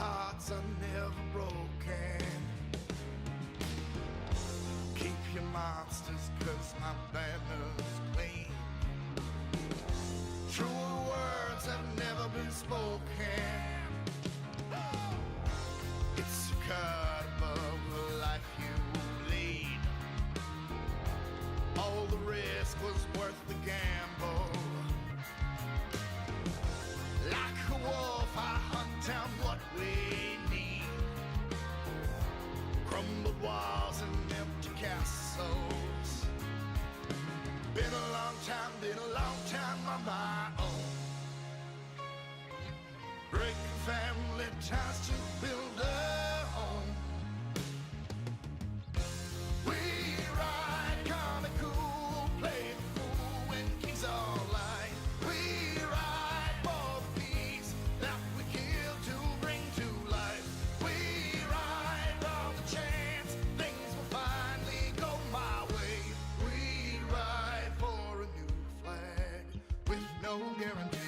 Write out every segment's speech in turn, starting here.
hearts are never broken. Keep your monsters, cause my banner's clean. True words have never been spoken. It's a cut above the life you lead. All the risk was worth the gamble. Like a wolf, I hunt down what we need. Crumbled walls and empty castles. Been a long time on my own. Breaking family ties to build a home. We ride comical, play the fool when kings are lying. We ride for the peace that we kill to bring to life. We ride for the chance things will finally go my way. We ride for a new flag with no guarantee.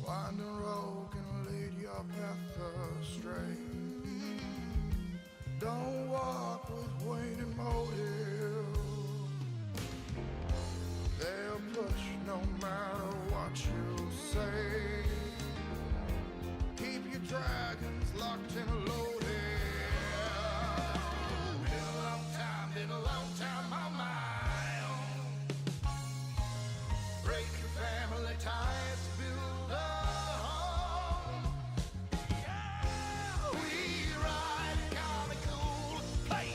Winding road can lead your path astray. Don't walk with waning motive. They'll push no matter what you say. Keep your dragons locked and loaded. Been a long time on my own. Breaking family ties to build a home. Yeah. We ride comical, play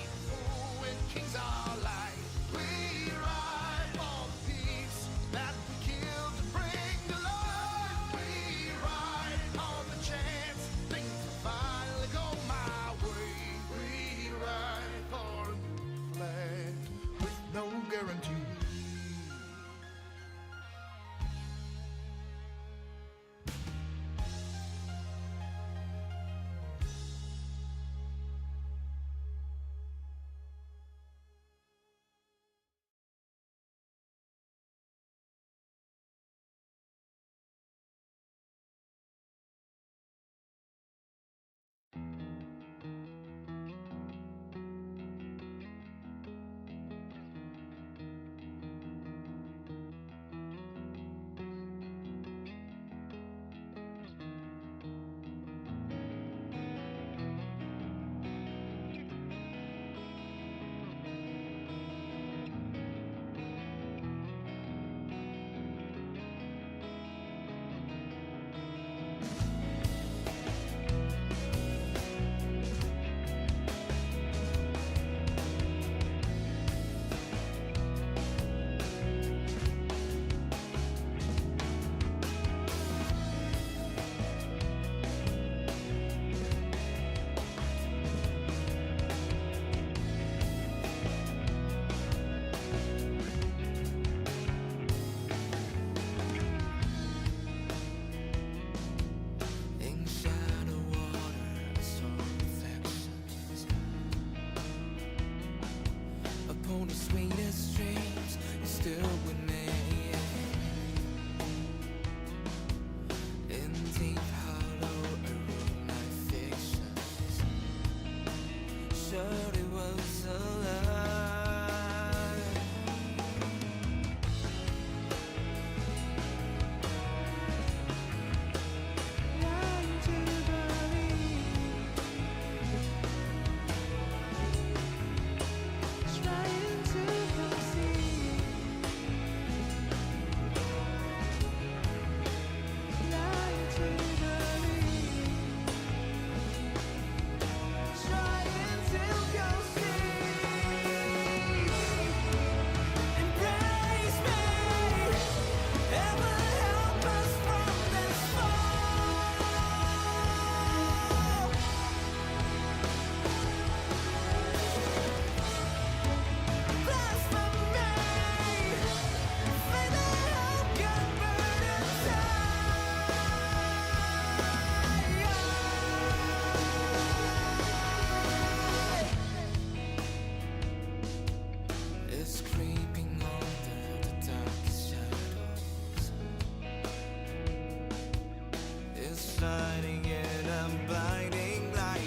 shining in a blinding light.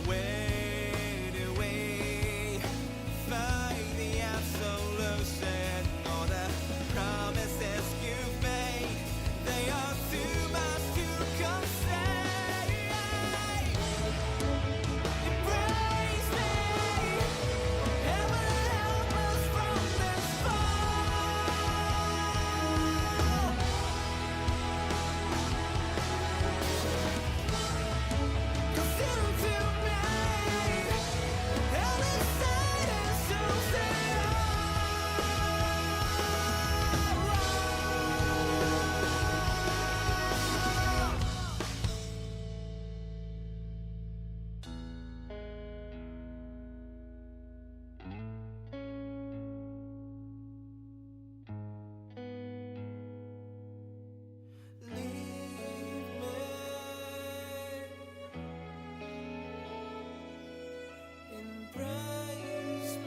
Where do we find the absolution? All the promises you've made, they are too much to contain. Embrace me, heaven help us from this fall. Cause into me, heaven side is choosing embrace me.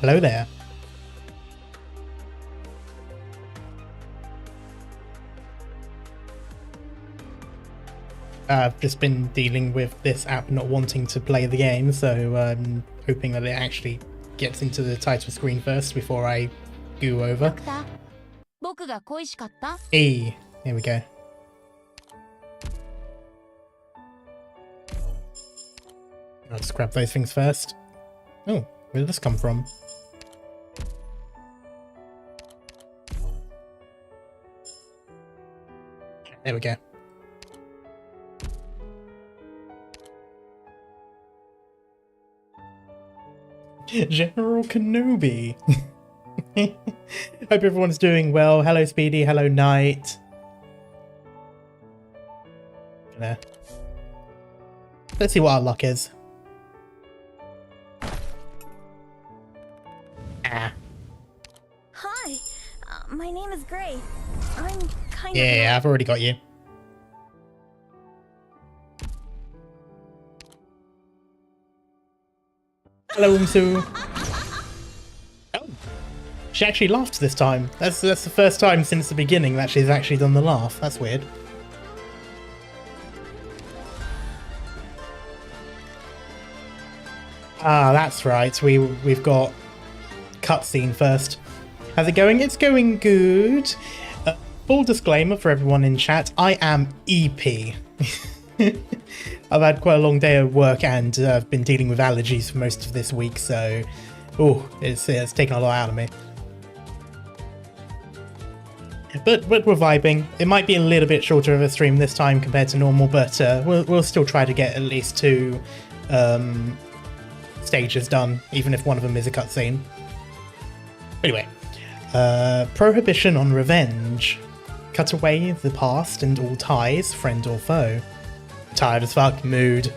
Hello there. I've just been dealing with this app not wanting to play the game, so I'm hoping that it actually gets into the title screen first before I go over. Hey, here we go. I'll just grab those things first. Oh, where did this come from? There we go. General Kenobi. Hope everyone's doing well. Hello Speedy, hello Knight. Let's see what our luck is. Hi, my name is Gray. I'm kind of... Yeah, I've already got you. Hello, Umsu. Oh, she actually laughed this time. That's the first time since the beginning that she's actually done the laugh. That's weird. Ah, that's right. We've got cutscene first. How's it going? It's going good. Full disclaimer for everyone in chat, I am EP. I've had quite a long day of work and I've been dealing with allergies for most of this week, so it's taken a lot out of me. But we're vibing. It might be a little bit shorter of a stream this time compared to normal, but we'll still try to get at least 2 stages done, even if one of them is a cutscene. Anyway, prohibition on revenge. Cut away the past and all ties, friend or foe. Tired as fuck, mood.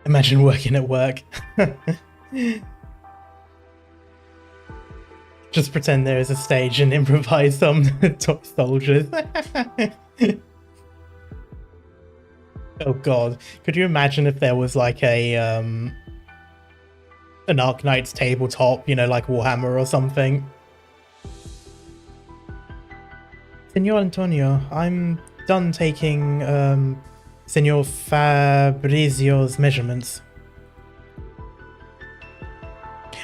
Imagine working at work. Just pretend there is a stage and improvise some toy soldiers. Oh god, could you imagine if there was like a an Arknights tabletop, you know, like Warhammer or something? Senor Antonio, I'm done taking Senor Fabrizio's measurements.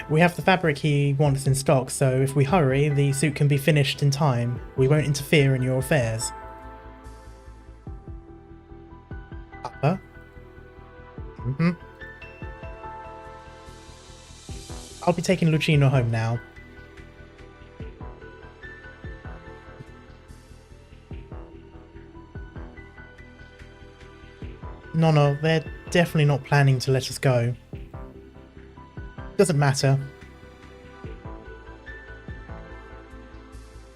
We have the fabric he wants in stock, so if we hurry, the suit can be finished in time. We won't interfere in your affairs. Papa? Mm-hmm. I'll be taking Lucino home now. No, they're definitely not planning to let us go. Doesn't matter.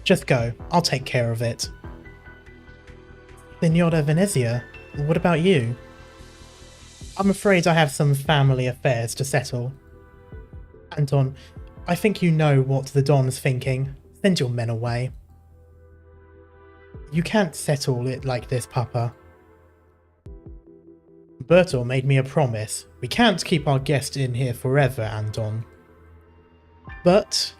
Just go. I'll take care of it. Signora Venezia, what about you? I'm afraid I have some family affairs to settle. Anton, I think you know what the Don's thinking. Send your men away. You can't settle it like this, Papa. Berto made me a promise. We can't keep our guest in here forever, Anton. But,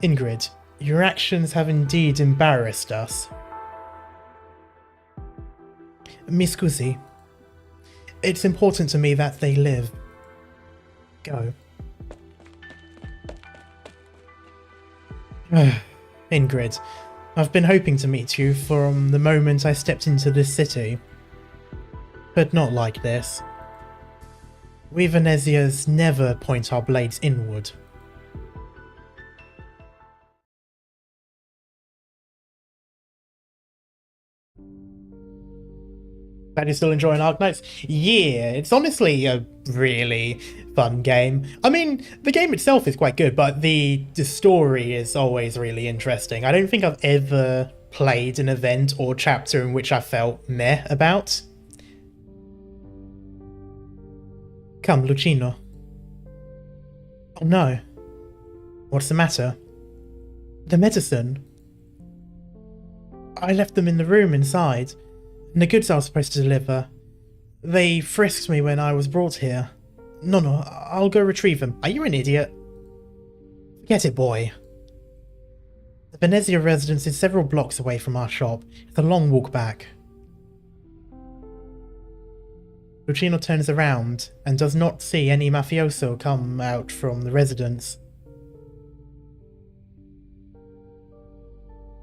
Ingrid, your actions have indeed embarrassed us. Mi scusi. It's important to me that they live. Go. Ingrid, I've been hoping to meet you from the moment I stepped into this city. But not like this. We Venezias never point our blades inward. Glad you're still enjoying Arknights? Yeah, it's honestly a really fun game. I mean, the game itself is quite good, but the story is always really interesting. I don't think I've ever played an event or chapter in which I felt meh about. Come, Lucino. Oh no. What's the matter? The medicine. I left them in the room inside, and the goods I was supposed to deliver. They frisked me when I was brought here. No, I'll go retrieve them. Are you an idiot? Forget it, boy. The Venezia residence is several blocks away from our shop. It's a long walk back. Lucino turns around and does not see any mafioso come out from the residence.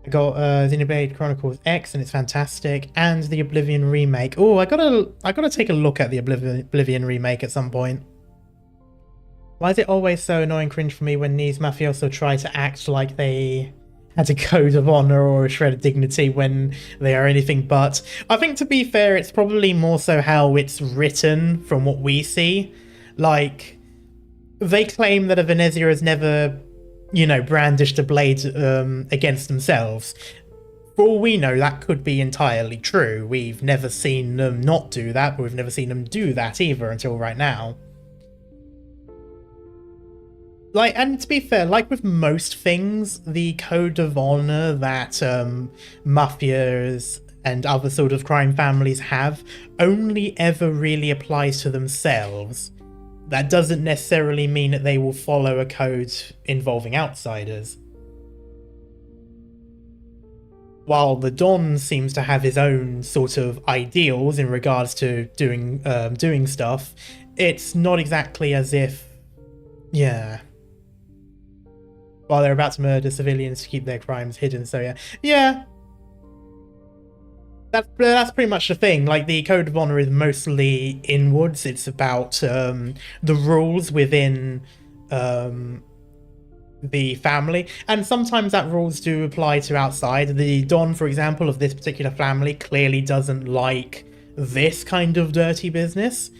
I got Xenoblade Chronicles X and it's fantastic, and the Oblivion remake. Oh, I gotta take a look at the Oblivion remake at some point. Why is it always so annoying cringe for me when these mafioso try to act like they had a code of honor or a shred of dignity when they are anything but? I think, to be fair, it's probably more so how it's written from what we see. Like, they claim that a Venezia has never, you know, brandished a blade against themselves. For all we know, that could be entirely true. We've never seen them not do that, but we've never seen them do that either until right now. Like, and to be fair, like with most things, the code of honor that mafias and other sort of crime families have only ever really applies to themselves. That doesn't necessarily mean that they will follow a code involving outsiders. While the Don seems to have his own sort of ideals in regards to doing stuff, it's not exactly as if, yeah. While they're about to murder civilians to keep their crimes hidden, so yeah. That's pretty much the thing. Like, the code of honor is mostly inwards. It's about the rules within the family, and sometimes that rules do apply to outside. The Don, for example, of this particular family clearly doesn't like this kind of dirty business,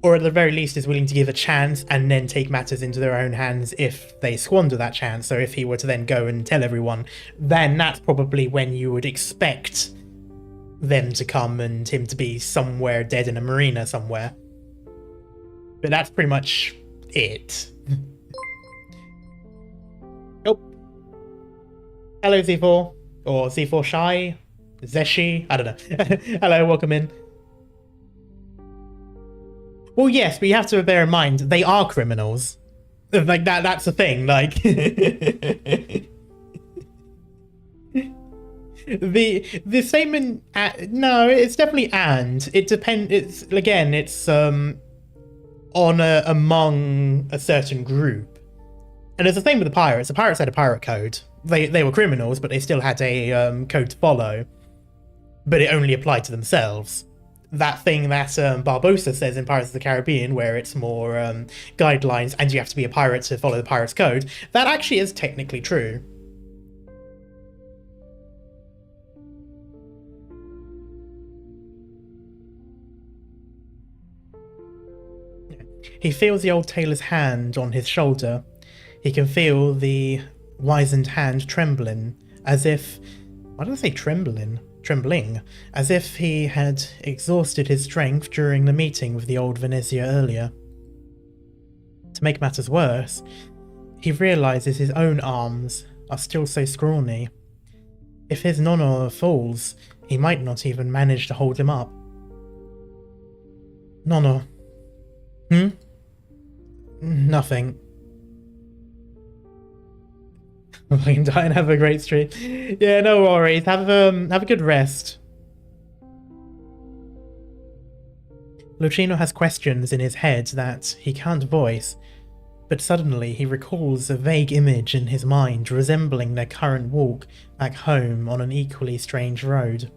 or at the very least is willing to give a chance and then take matters into their own hands if they squander that chance. So if he were to then go and tell everyone, then that's probably when you would expect them to come and him to be somewhere dead in a marina somewhere. But that's pretty much it. Oh, Hello, Z4. Or Z4 Shy. Zeshi. I don't know. Hello, welcome in. Well, yes, but you have to bear in mind, they are criminals. Like, that's the thing, like... the statement... no, it's definitely and. It depends... It's, again, it's, among a certain group. And it's the same with the pirates. The pirates had a pirate code. They were criminals, but they still had a code to follow. But it only applied to themselves. That thing that Barbossa says in Pirates of the Caribbean, where it's more guidelines and you have to be a pirate to follow the pirate's code, that actually is technically true. He feels the old tailor's hand on his shoulder. He can feel the wizened hand trembling, as if... Why did I say trembling? Trembling, as if he had exhausted his strength during the meeting with the old Venezia earlier. To make matters worse, he realizes his own arms are still so scrawny. If his nonno falls, he might not even manage to hold him up. Nonno. Nothing. I can die and have a great stream. Yeah, no worries. Have a good rest. Lucino has questions in his head that he can't voice, but suddenly he recalls a vague image in his mind resembling their current walk back home on an equally strange road.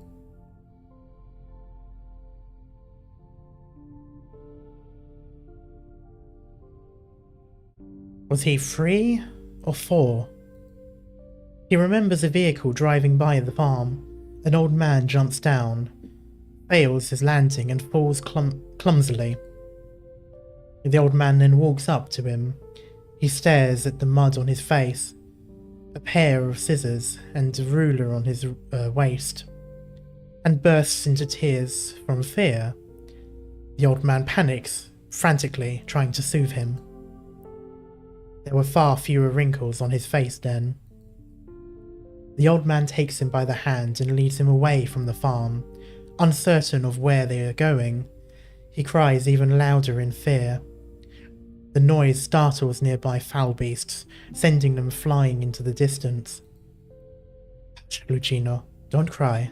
Was he 3 or 4? He remembers a vehicle driving by the farm. An old man jumps down, fails his landing and falls clumsily. The old man then walks up to him. He stares at the mud on his face, a pair of scissors and a ruler on his waist, and bursts into tears from fear. The old man panics, frantically trying to soothe him. There were far fewer wrinkles on his face then. The old man takes him by the hand and leads him away from the farm, uncertain of where they are going. He cries even louder in fear. The noise startles nearby foul beasts, sending them flying into the distance. Hush, Lucino, don't cry.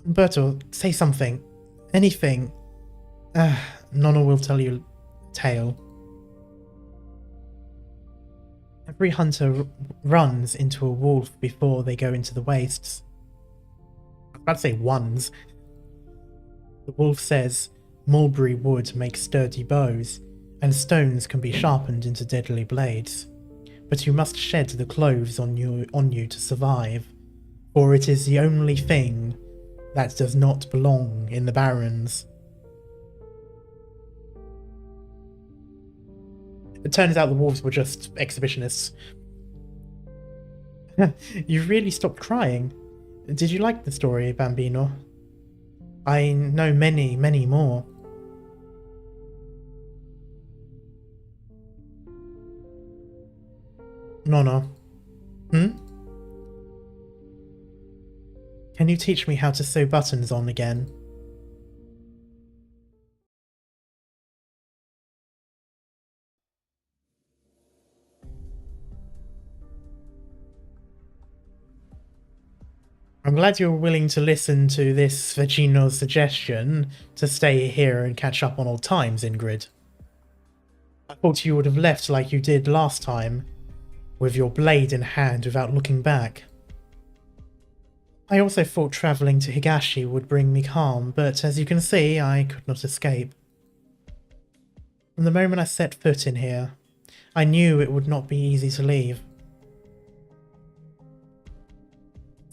Umberto, say something. Anything. Nonno will tell you a tale. Every hunter runs into a wolf before they go into the wastes. I was about to say ones. The wolf says mulberry wood makes sturdy bows, and stones can be sharpened into deadly blades. But you must shed the clothes on you to survive, for it is the only thing that does not belong in the barrens. It turns out the wolves were just exhibitionists. You really stopped crying. Did you like the story, Bambino? I know many, many more. Nonno. Can you teach me how to sew buttons on again? I'm glad you're willing to listen to this Vecino's suggestion to stay here and catch up on old times, Ingrid. I thought you would have left like you did last time, with your blade in hand without looking back. I also thought travelling to Higashi would bring me calm, but as you can see, I could not escape. From the moment I set foot in here, I knew it would not be easy to leave.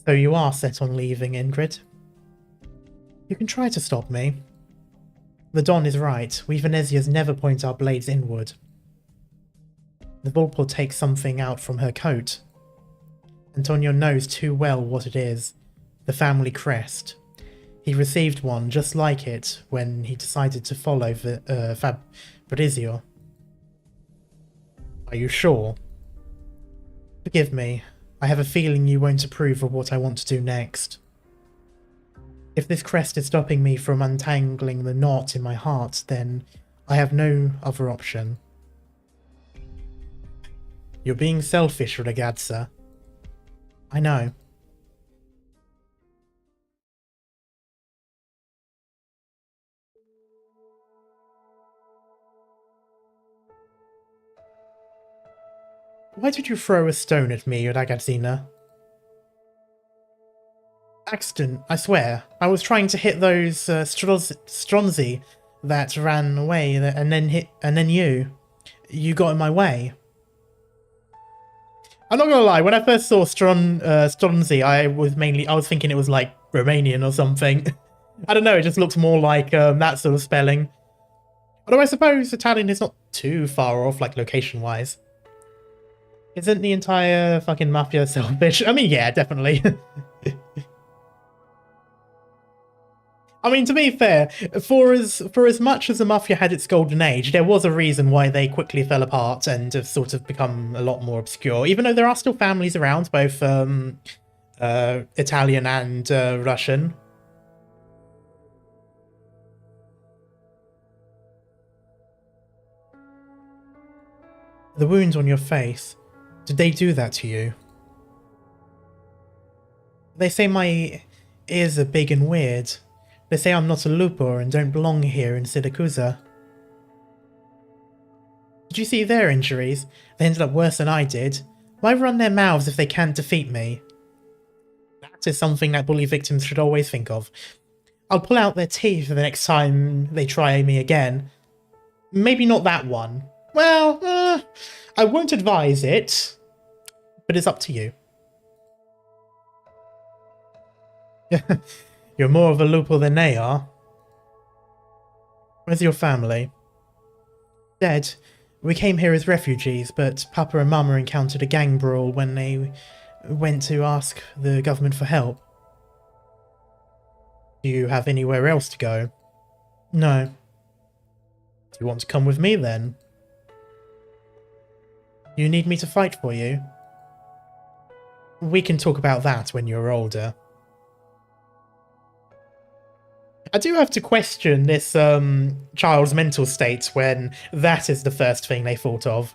So you are set on leaving, Ingrid. You can try to stop me. The Don is right. We Venetians never point our blades inward. The Volpo takes something out from her coat. Antonio knows too well what it is. The family crest. He received one just like it when he decided to follow Fabrizio. Are you sure? Forgive me. I have a feeling you won't approve of what I want to do next. If this crest is stopping me from untangling the knot in my heart, then I have no other option. You're being selfish, ragazza. I know. Why did you throw a stone at me, ragazzina? Accident, I swear. I was trying to hit those stronzi that ran away, and then you got in my way. I'm not gonna lie. When I first saw stronzi, I was thinking it was like Romanian or something. I don't know. It just looks more like that sort of spelling. Although I suppose Italian is not too far off, like location-wise. Isn't the entire fucking mafia selfish? I mean, yeah, definitely. I mean, to be fair, for as much as the Mafia had its golden age, there was a reason why they quickly fell apart and have sort of become a lot more obscure, even though there are still families around, both Italian and Russian. The wounds on your face, did they do that to you? They say my ears are big and weird. They say I'm not a lupo and don't belong here in Siracusa. Did you see their injuries? They ended up worse than I did. Why run their mouths if they can't defeat me? That is something that bully victims should always think of. I'll pull out their teeth the next time they try me again. Maybe not that one. Well, I won't advise it, but it's up to you. You're more of a lupo than they are. Where's your family? Dead. We came here as refugees, but Papa and Mama encountered a gang brawl when they went to ask the government for help. Do you have anywhere else to go? No. Do you want to come with me then? You need me to fight for you? We can talk about that when you're older. I do have to question this child's mental state when that is the first thing they thought of.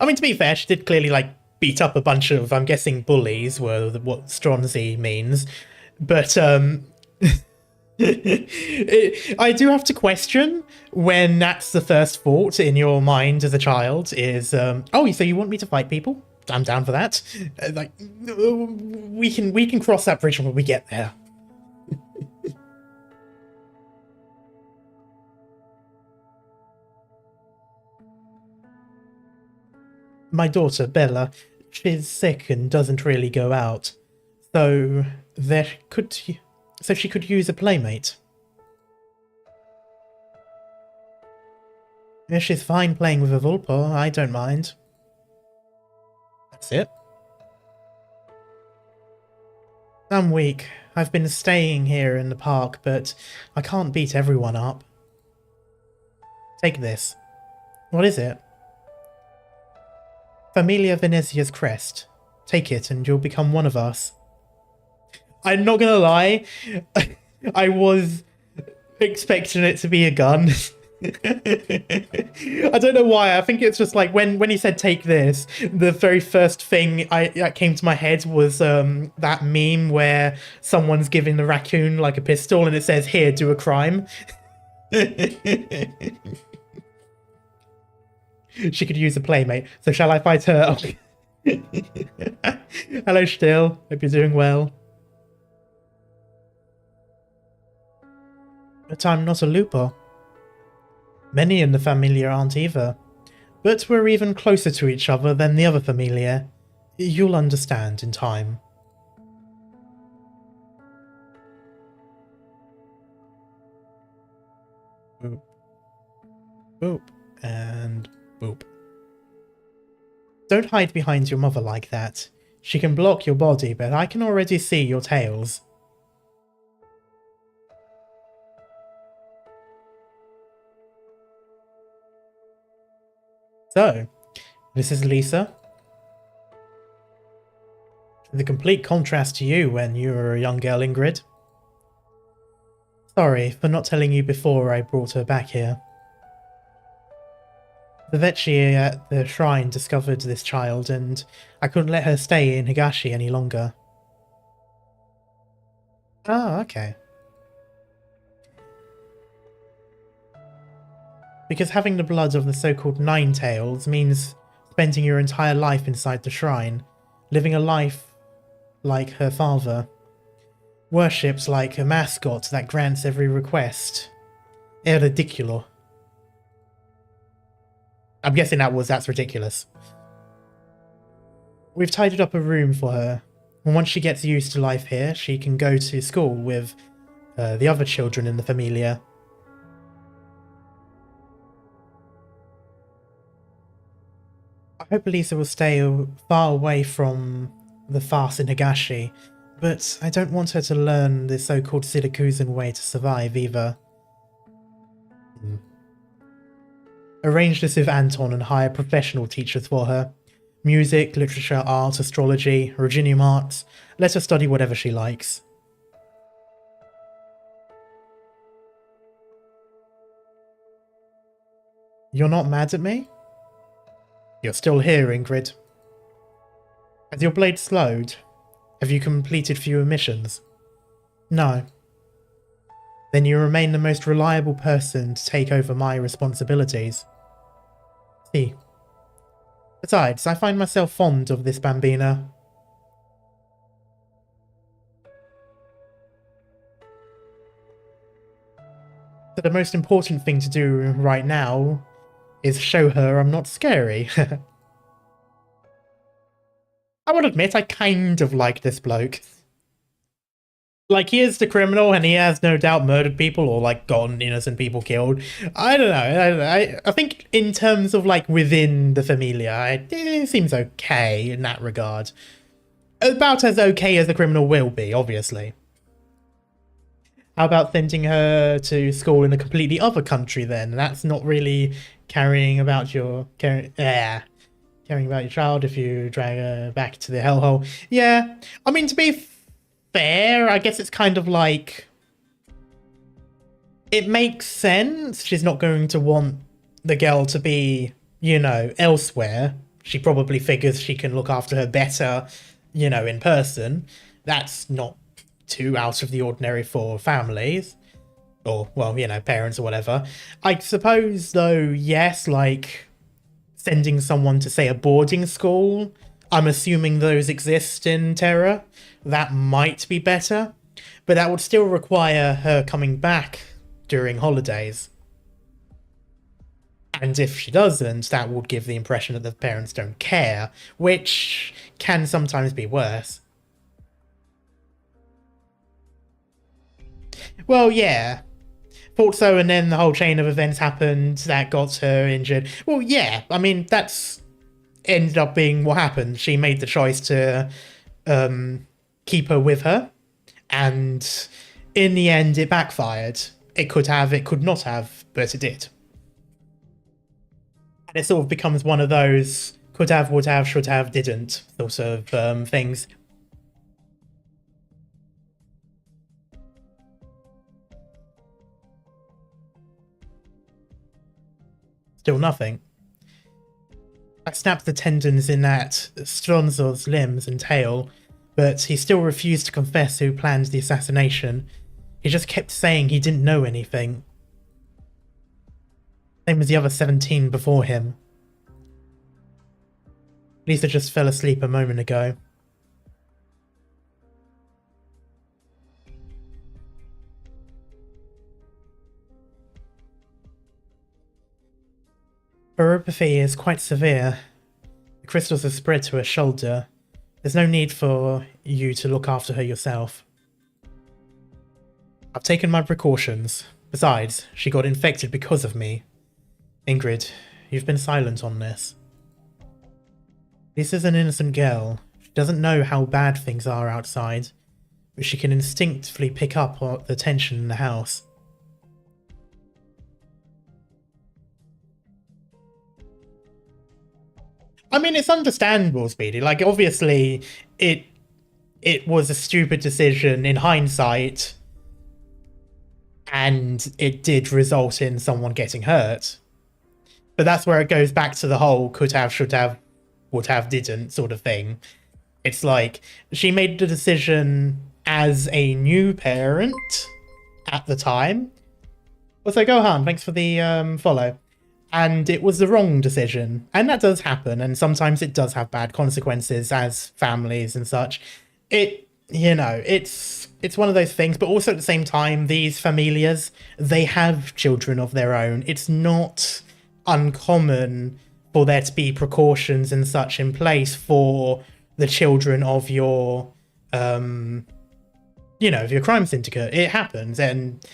I mean, to be fair, she did clearly, like, beat up a bunch of, I'm guessing, bullies, were what stronzi means. But, I do have to question when that's the first thought in your mind as a child is, oh, so you want me to fight people? I'm down for that. Like, we can cross that bridge when we get there. My daughter, Bella, she's sick and doesn't really go out. So she could use a playmate. Yeah, she's fine playing with a Vulpo, I don't mind. That's it. I'm weak. I've been staying here in the park, but I can't beat everyone up. Take this. What is it? Familia Venezia's crest. Take it and you'll become one of us. I'm not gonna lie, I was expecting it to be a gun. I don't know why. I think it's just like when he said take this, the very first thing that came to my head was that meme where someone's giving the raccoon like a pistol and it says, "Here, do a crime." She could use a playmate, so shall I fight her? Hello, Still. Hope you're doing well. But I'm not a lupo. Many in the Familia aren't either. But we're even closer to each other than the other Familia. You'll understand in time. Boop. Boop. And boop. Don't hide behind your mother like that. She can block your body, but I can already see your tails. So, this is Lisa. The complete contrast to you when you were a young girl, Ingrid. Sorry for not telling you before I brought her back here. The Vetchi at the shrine discovered this child, and I couldn't let her stay in Higashi any longer. Oh, okay. Because having the blood of the so-called Nine-Tails means spending your entire life inside the shrine, living a life like her father. Worshipped like a mascot that grants every request. È ridicolo. I'm guessing that's ridiculous. We've tidied up a room for her, and once she gets used to life here, she can go to school with the other children in the Familia. I hope Lisa will stay far away from the farce in Higashi, but I don't want her to learn the so-called Siracusan way to survive either. Arrange this with Anton and hire professional teachers for her. Music, literature, art, astrology, Reginium arts. Let her study whatever she likes. You're not mad at me? You're still here, Ingrid. Has your blade slowed? Have you completed fewer missions? No. Then you remain the most reliable person to take over my responsibilities. See. Besides, I find myself fond of this bambina. So the most important thing to do right now is show her I'm not scary. I will admit I kind of like this bloke. Like, he is the criminal and he has no doubt murdered people or, like, gotten innocent people killed. I don't know. I think in terms of, like, within the Familia, it seems okay in that regard. About as okay as the criminal will be, obviously. How about sending her to school in a completely other country then? That's not really caring about your child if you drag her back to the hellhole. Yeah, I mean, to be fair, I guess it's kind of like, it makes sense. She's not going to want the girl to be, you know, elsewhere. She probably figures she can look after her better, you know, in person. That's not too out of the ordinary for families. Or, well, you know, parents or whatever. I suppose, though, yes, like, sending someone to, say, a boarding school, I'm assuming those exist in Terra. That might be better. But that would still require her coming back during holidays. And if she doesn't, that would give the impression that the parents don't care, which can sometimes be worse. Well, yeah. Thought so, and then the whole chain of events happened that got her injured. Well, yeah, I mean, that's ended up being what happened. She made the choice to keep her with her, and in the end, it backfired. It could have, it could not have, but it did. And it sort of becomes one of those could have, would have, should have, didn't sort of things. Still nothing. I snapped the tendons in that Stronzo's limbs and tail, but he still refused to confess who planned the assassination. He just kept saying he didn't know anything. Same as the other 17 before him. Lisa just fell asleep a moment ago. Neuropathy is quite severe. The crystals have spread to her shoulder. There's no need for you to look after her yourself. I've taken my precautions. Besides, she got infected because of me. Ingrid, you've been silent on this. This is an innocent girl. She doesn't know how bad things are outside, but she can instinctively pick up on the tension in the house. I mean, it's understandable, Speedy. Like, obviously, it it was a stupid decision in hindsight, and it did result in someone getting hurt. But that's where it goes back to the whole could have, should have, would have, didn't sort of thing. It's like she made the decision as a new parent at the time. Also, Gohan, thanks for the follow. And it was the wrong decision. And that does happen. And sometimes it does have bad consequences as families and such. It's one of those things. But also at the same time, these familias, they have children of their own. It's not uncommon for there to be precautions and such in place for the children of your, of your crime syndicate. It happens. And,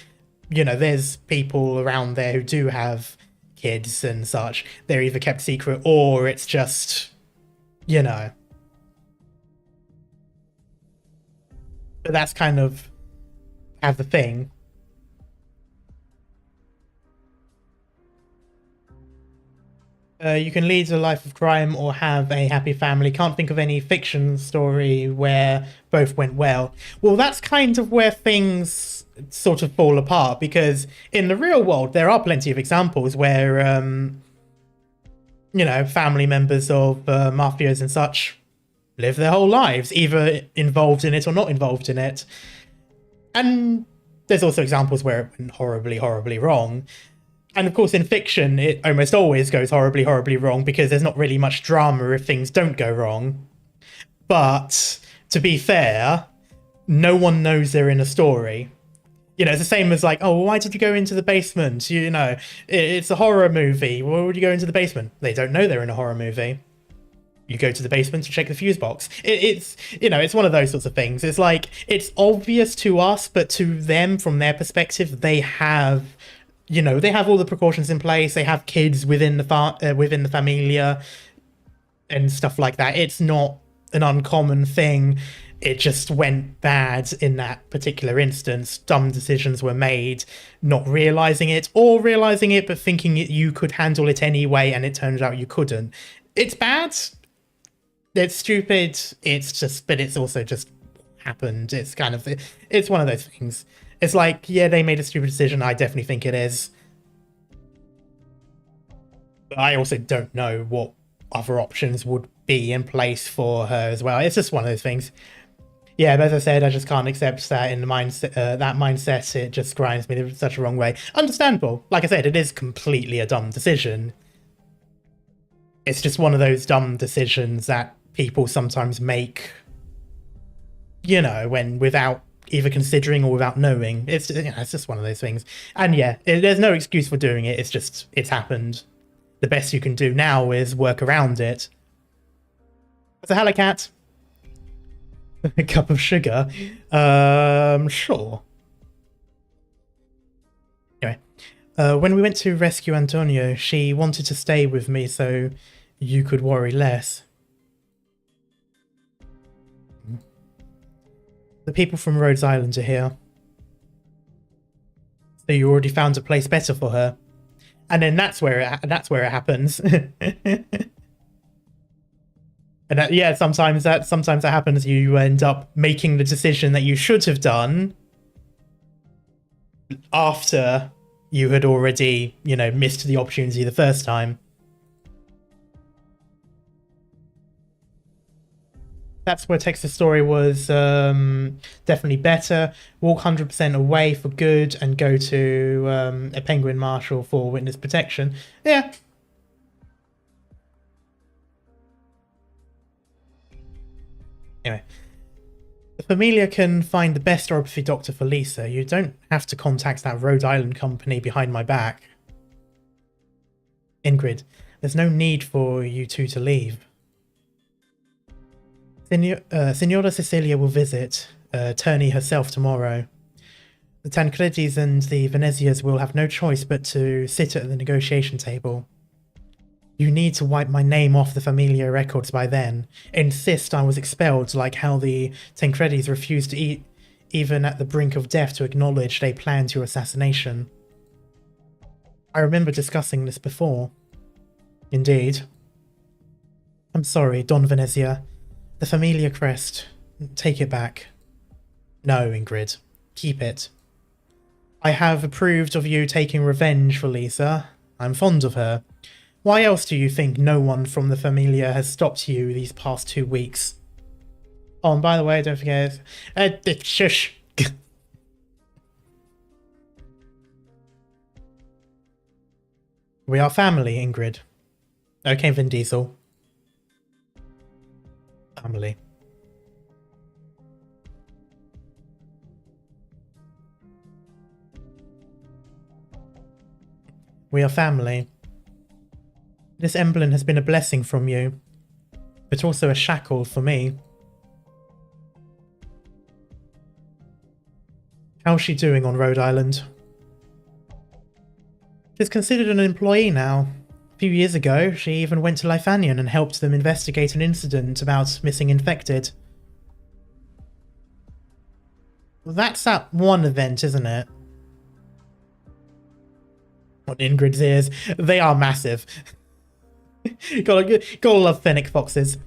there's people around there who do have kids and such. They're either kept secret or it's just, But that's kind of the thing. You can lead a life of crime or have a happy family. Can't think of any fiction story where both went well. Well, that's kind of where things sort of fall apart, because in the real world, there are plenty of examples where, family members of mafias and such live their whole lives, either involved in it or not involved in it. And there's also examples where it went horribly, horribly wrong. And of course, in fiction, it almost always goes horribly, horribly wrong because there's not really much drama if things don't go wrong. But to be fair, no one knows they're in a story. It's the same as like, oh, why did you go into the basement? It's a horror movie. Why would you go into the basement? They don't know they're in a horror movie. You go to the basement to check the fuse box. It's one of those sorts of things. It's like, it's obvious to us, but to them, from their perspective, they have all the precautions in place. They have kids within the familia and stuff like that. It's not an uncommon thing. It just went bad in that particular instance. Dumb decisions were made, not realizing it, or realizing it but thinking you could handle it anyway, and it turns out you couldn't. It's bad. It's stupid. But it's also just happened. It's one of those things. It's like, yeah, they made a stupid decision. I definitely think it is. But I also don't know what other options would be in place for her as well. It's just one of those things. Yeah, but as I said, I just can't accept that in the mindset. It just grinds me in such a wrong way. Understandable. Like I said, it is completely a dumb decision. It's just one of those dumb decisions that people sometimes make, when without either considering or without knowing. It's just one of those things. And yeah, there's no excuse for doing it. It's happened. The best you can do now is work around it. So hello, cat. A cup of sugar. Sure. Anyway, when we went to rescue Antonio, she wanted to stay with me so you could worry less. The people from Rhodes Island are here. So you already found a place better for her. And then that's where it happens. And yeah, sometimes that happens. You end up making the decision that you should have done after you had already, missed the opportunity the first time. That's where Texas Story was definitely better. Walk 100% away for good and go to a penguin marshal for witness protection. Yeah. Anyway. The Familia can find the best oropathy doctor for Lisa. You don't have to contact that Rhode Island company behind my back. Ingrid, there's no need for you two to leave. Signora Cecilia will visit Turney herself tomorrow. The Tancredis and the Venezias will have no choice but to sit at the negotiation table. You need to wipe my name off the Familia records by then. Insist I was expelled, like how the Tancredis refused to eat, even at the brink of death, to acknowledge they planned your assassination. I remember discussing this before. Indeed. I'm sorry, Don Venezia. The Familia crest take it back. No, Ingrid. Keep it. I have approved of you taking revenge for Lisa. I'm fond of her. Why else do you think no one from the Familia has stopped you these past 2 weeks? Oh, and by the way, don't forget... shush! We are family, Ingrid. Okay, Vin Diesel. Family. We are family. This emblem has been a blessing from you, but also a shackle for me. How's she doing on Rhode Island? She's considered an employee now. A few years ago, she even went to Lifanian and helped them investigate an incident about missing infected. Well, that's that one event, isn't it? On Ingrid's ears, they are massive. gotta love fennec foxes.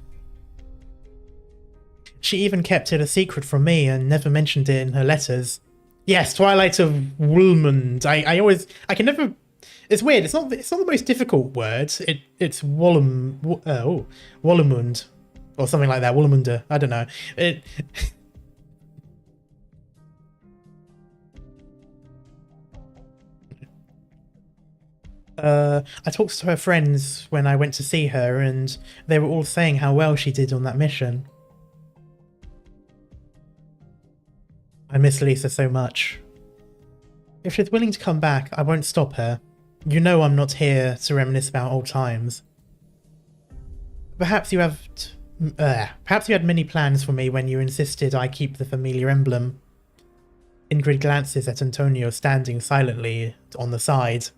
She even kept it a secret from me and never mentioned it in her letters. Yes, Twilight of Woolmund. I can never. It's weird. It's not the most difficult word. It's Wollemund or something like that. Wollemunda. I don't know. I talked to her friends when I went to see her, and they were all saying how well she did on that mission. I miss Lisa so much. If she's willing to come back, I won't stop her. You know I'm not here to reminisce about old times. Perhaps you had many plans for me when you insisted I keep the familiar emblem. Ingrid glances at Antonio standing silently on the side.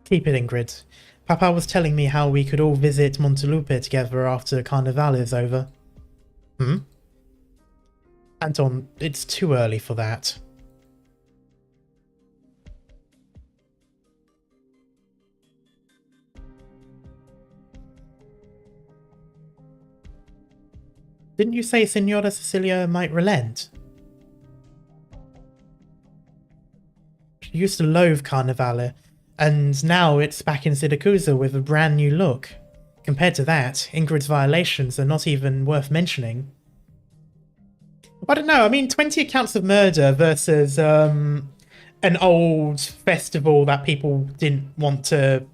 Keep it, Ingrid. Papa was telling me how we could all visit Montelupe together after Carnevale is over. Hmm? Anton, it's too early for that. Didn't you say Signora Cecilia might relent? She used to loathe Carnevale, and now it's back in Siracusa with a brand new look. Compared to that, Ingrid's violations are not even worth mentioning. I don't know, I mean, 20 accounts of murder versus an old festival that people didn't want to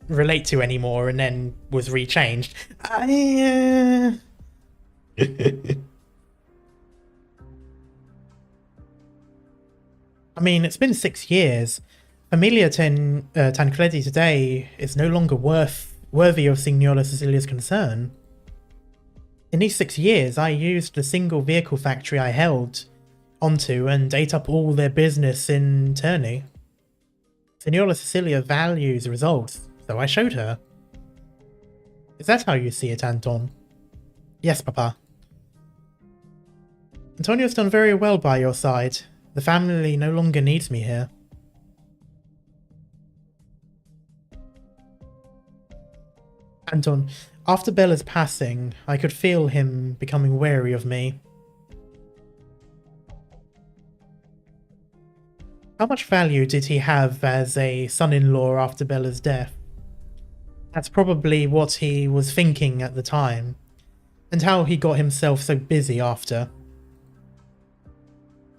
relate to anymore and then was rechanged. I mean, it's been 6 years. Familia Tancredi today is no longer worthy of Signora Cecilia's concern. In these 6 years, I used the single vehicle factory I held onto and ate up all their business in Terni. Signora Cecilia values results, so I showed her. Is that how you see it, Anton? Yes, Papa. Antonio's done very well by your side. The family no longer needs me here. Anton, after Bella's passing, I could feel him becoming wary of me. How much value did he have as a son-in-law after Bella's death? That's probably what he was thinking at the time, and how he got himself so busy after.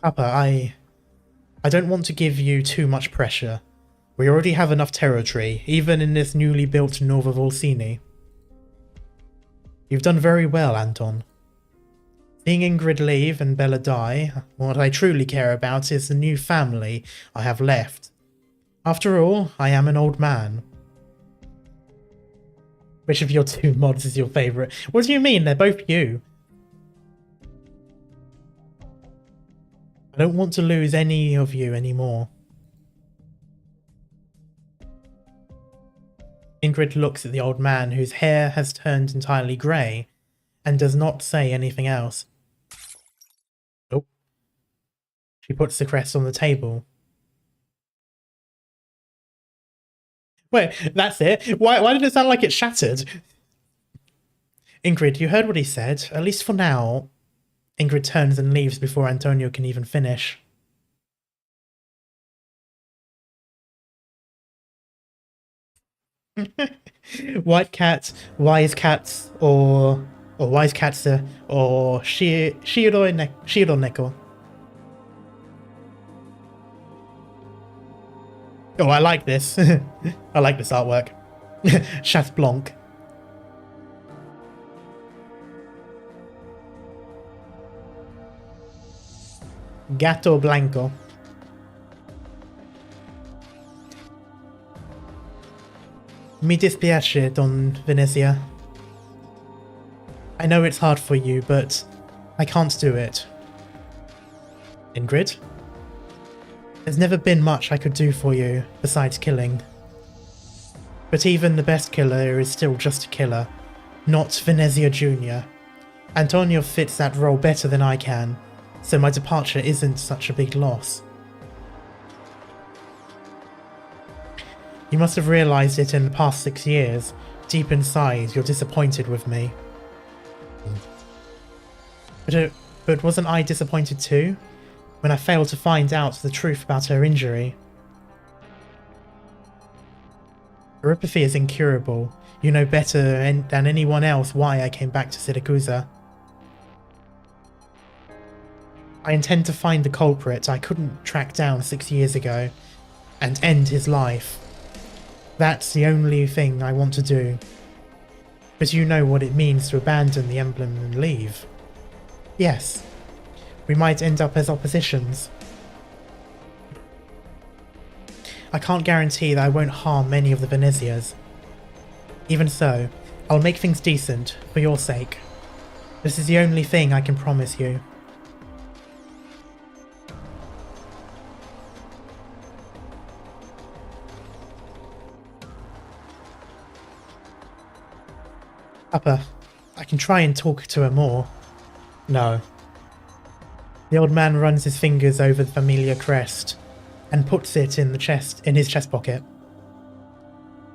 Papa, I don't want to give you too much pressure. We already have enough territory, even in this newly built Nova Volsini. You've done very well, Anton. Seeing Ingrid leave and Bella die, what I truly care about is the new family I have left. After all, I am an old man. Which of your two mods is your favourite? What do you mean? They're both you. I don't want to lose any of you anymore. Ingrid looks at the old man whose hair has turned entirely grey and does not say anything else. Oh. She puts the crest on the table. Wait, that's it? Why did it sound like it shattered? Ingrid, you heard what he said. At least for now. Ingrid turns and leaves before Antonio can even finish. White cat, wise cats, or wise cats, or shiro neko. Oh, I like this. I like this artwork. Chasse Blanc. Gato Blanco. Mi dispiace, Don Venezia. I know it's hard for you, but I can't do it. Ingrid? There's never been much I could do for you, besides killing. But even the best killer is still just a killer, not Venezia Jr. Antonio fits that role better than I can, so my departure isn't such a big loss. You must have realised it in the past 6 years. Deep inside, you're disappointed with me. But wasn't I disappointed too? When I failed to find out the truth about her injury. Neuropathy is incurable. You know better than anyone else why I came back to Siracusa. I intend to find the culprit I couldn't track down 6 years ago, and end his life. That's the only thing I want to do. But you know what it means to abandon the emblem and leave. Yes. We might end up as oppositions. I can't guarantee that I won't harm many of the Venezias. Even so, I'll make things decent, for your sake. This is the only thing I can promise you. Papa, I can try and talk to her more. No. The old man runs his fingers over the familiar crest and puts it in his chest pocket.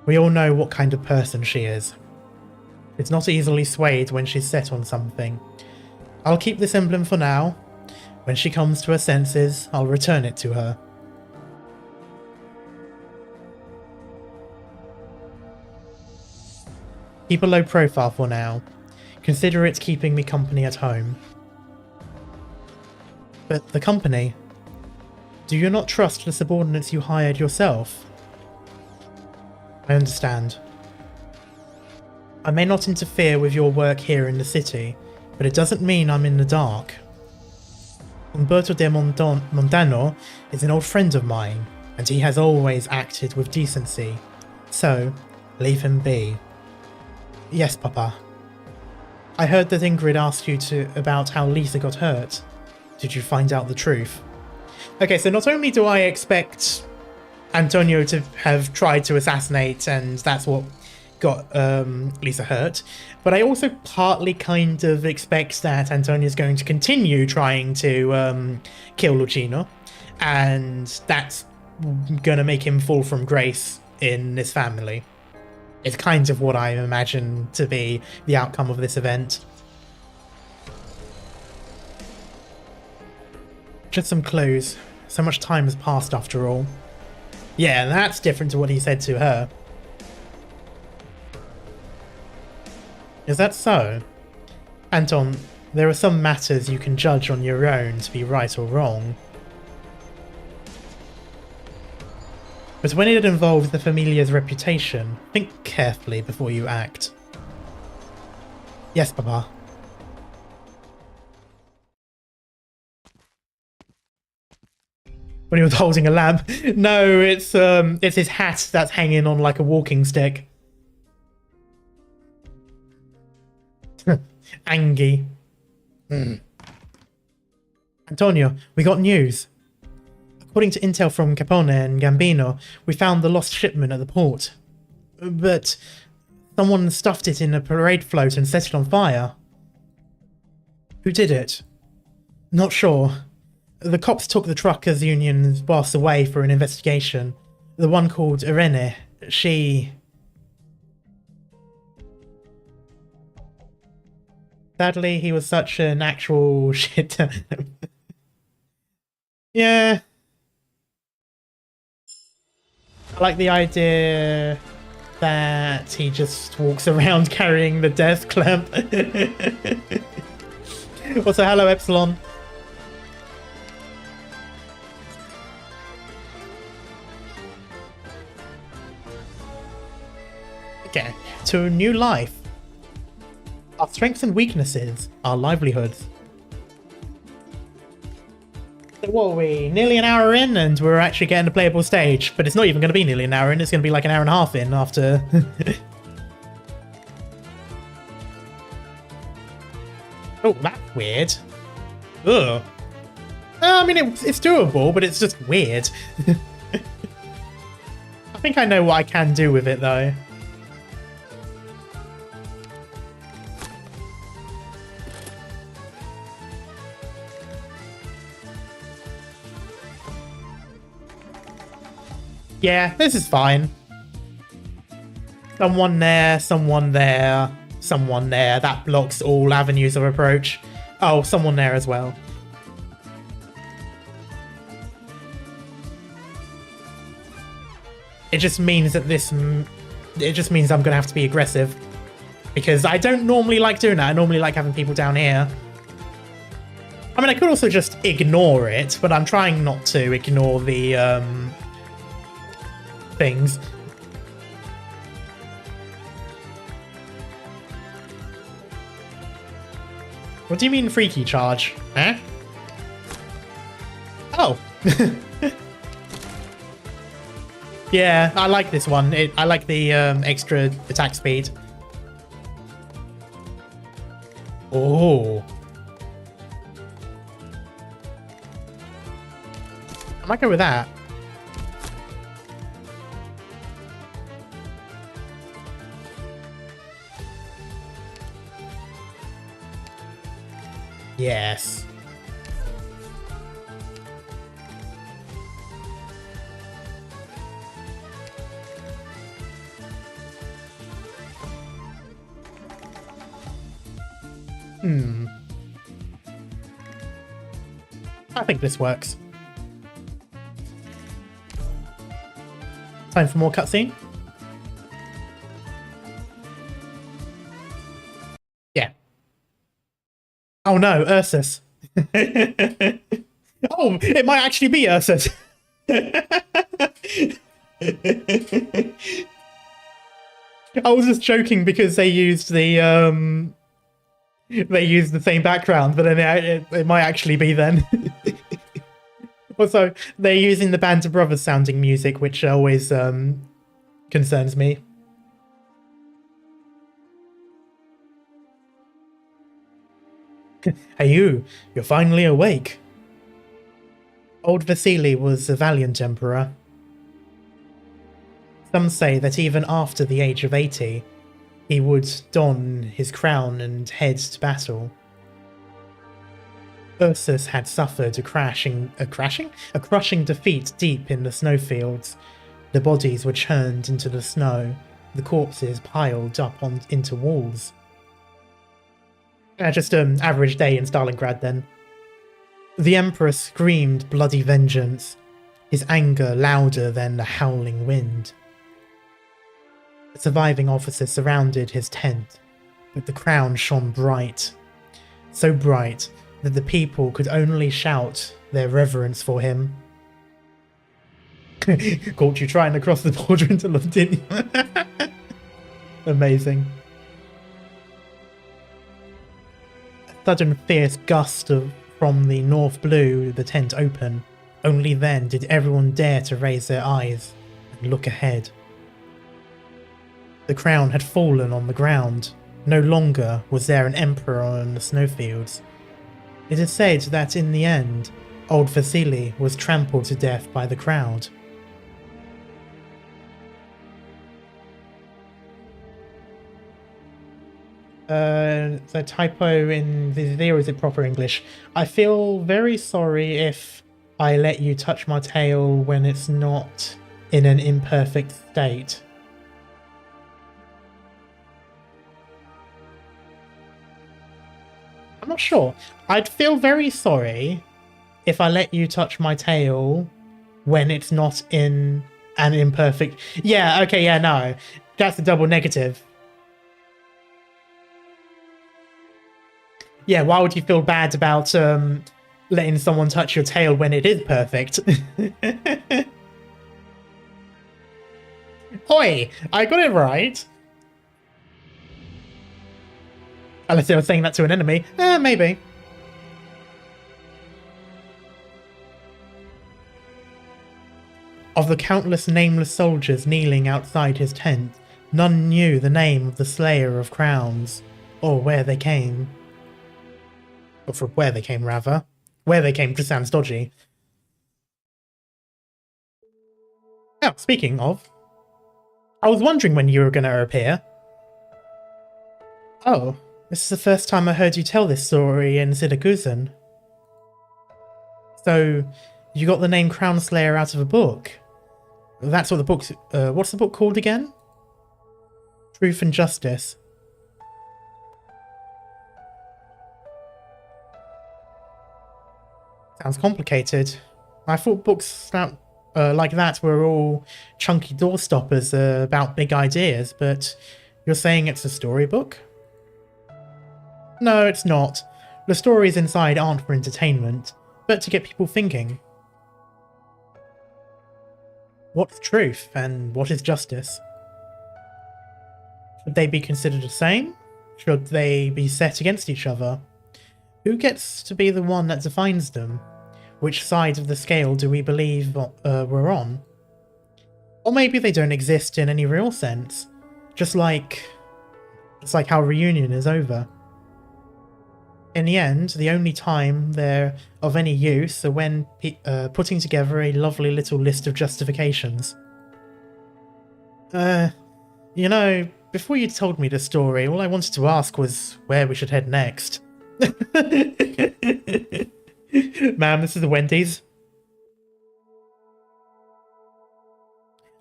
We all know what kind of person she is. It's not easily swayed when she's set on something. I'll keep this emblem for now. When she comes to her senses, I'll return it to her. Keep a low profile for now. Consider it keeping me company at home. But the company? Do you not trust the subordinates you hired yourself? I understand. I may not interfere with your work here in the city, but it doesn't mean I'm in the dark. Umberto de Mondano is an old friend of mine, and he has always acted with decency. So, leave him be. Yes, Papa. I heard that Ingrid asked you about how Lisa got hurt. Did you find out the truth? Okay, so not only do I expect Antonio to have tried to assassinate and that's what got Lisa hurt, but I also partly kind of expect that Antonio's going to continue trying to kill Lucino, and that's going to make him fall from grace in this family. It's kind of what I imagine to be the outcome of this event. Just some clues. So much time has passed after all. Yeah, that's different to what he said to her. Is that so? Anton, there are some matters you can judge on your own to be right or wrong. But when it involves the familiar's reputation, think carefully before you act. Yes, Papa. When he was holding a lamp. No, it's his hat that's hanging on like a walking stick. Angie. Antonio, we got news. According to intel from Capone and Gambino, we found the lost shipment at the port. But someone stuffed it in a parade float and set it on fire. Who did it? Not sure. The cops took the truckers' union's boss away for an investigation. The one called Irene, she... Sadly, he was such an actual shit. Yeah. I like the idea that he just walks around carrying the death clamp. Also, hello, Epsilon. Okay, to a new life. Our strengths and weaknesses, our livelihoods. So what are we? Nearly an hour in and we're actually getting a playable stage, but it's not even going to be nearly an hour in, it's going to be like an hour and a half in after... Oh, that's weird. Ugh. I mean, it's doable, but it's just weird. I think I know what I can do with it, though. Yeah, this is fine. Someone there, someone there, someone there. That blocks all avenues of approach. Oh, someone there as well. It just means that it just means I'm gonna have to be aggressive. Because I don't normally like doing that. I normally like having people down here. I mean, I could also just ignore it, but I'm trying not to ignore the, things. What do you mean freaky charge? Huh? Oh. Yeah, I like this one. I like the extra attack speed. Oh. I might go with that. Yes. I think this works. Time for more cutscene? Yeah. Oh no, Ursus. Oh, it might actually be Ursus. I was just joking because they used the same background, but then it might actually be then. Also, they're using the Band of Brothers sounding music, which always concerns me. Hey you're finally awake. Old Vasily was a valiant emperor. Some say that even after the age of 80, he would don his crown and head to battle. Ursus had suffered a crushing defeat deep in the snowfields. The bodies were churned into the snow, the corpses piled up into walls. Just an average day in Stalingrad then. The Emperor screamed bloody vengeance, his anger louder than the howling wind. The surviving officers surrounded his tent, but the crown shone bright. So bright that the people could only shout their reverence for him. Caught you trying to cross the border into London. Amazing. A sudden fierce gust from the north blew the tent open. Only then did everyone dare to raise their eyes and look ahead. The crown had fallen on the ground. No longer was there an emperor on the snowfields. It is said that in the end, old Vasily was trampled to death by the crowd. The typo in the video, is it proper English? I feel very sorry if I let you touch my tail when it's not in an imperfect state. I'm not sure. I'd feel very sorry if I let you touch my tail when it's not in an imperfect... Yeah, okay, yeah, no. That's a double negative. Yeah, why would you feel bad about letting someone touch your tail when it is perfect? Oi! I got it right! Unless they were saying that to an enemy. Maybe. Of the countless nameless soldiers kneeling outside his tent, none knew the name of the Slayer of Crowns, or where they came. Or from where they came, rather. Where they came just sounds dodgy. Oh, speaking of, I was wondering when you were going to appear. Oh, this is the first time I heard you tell this story in Siracusa. So, you got the name Crown Slayer out of a book? That's what the book's... what's the book called again? Truth and Justice. Sounds complicated. I thought books like that were all chunky doorstoppers about big ideas, but you're saying it's a storybook? No, it's not. The stories inside aren't for entertainment, but to get people thinking. What's truth and what is justice? Should they be considered the same? Should they be set against each other? Who gets to be the one that defines them? Which side of the scale do we believe we're on? Or maybe they don't exist in any real sense. Just like... It's like how reunion is over. In the end, the only time they're of any use are when putting together a lovely little list of justifications. You know, before you told me the story, all I wanted to ask was where we should head next. Ma'am, this is the Wendy's.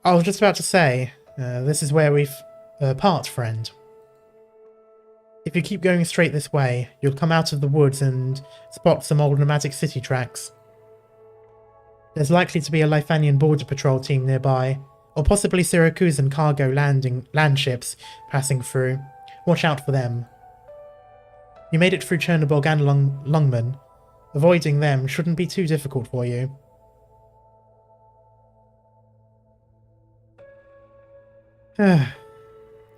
I was just about to say, this is where we've part, friend. If you keep going straight this way, you'll come out of the woods and spot some old nomadic city tracks. There's likely to be a Lithanian border patrol team nearby, or possibly Siracusan cargo land ships passing through. Watch out for them. You made it through Chernobog and Lungman. Avoiding them shouldn't be too difficult for you.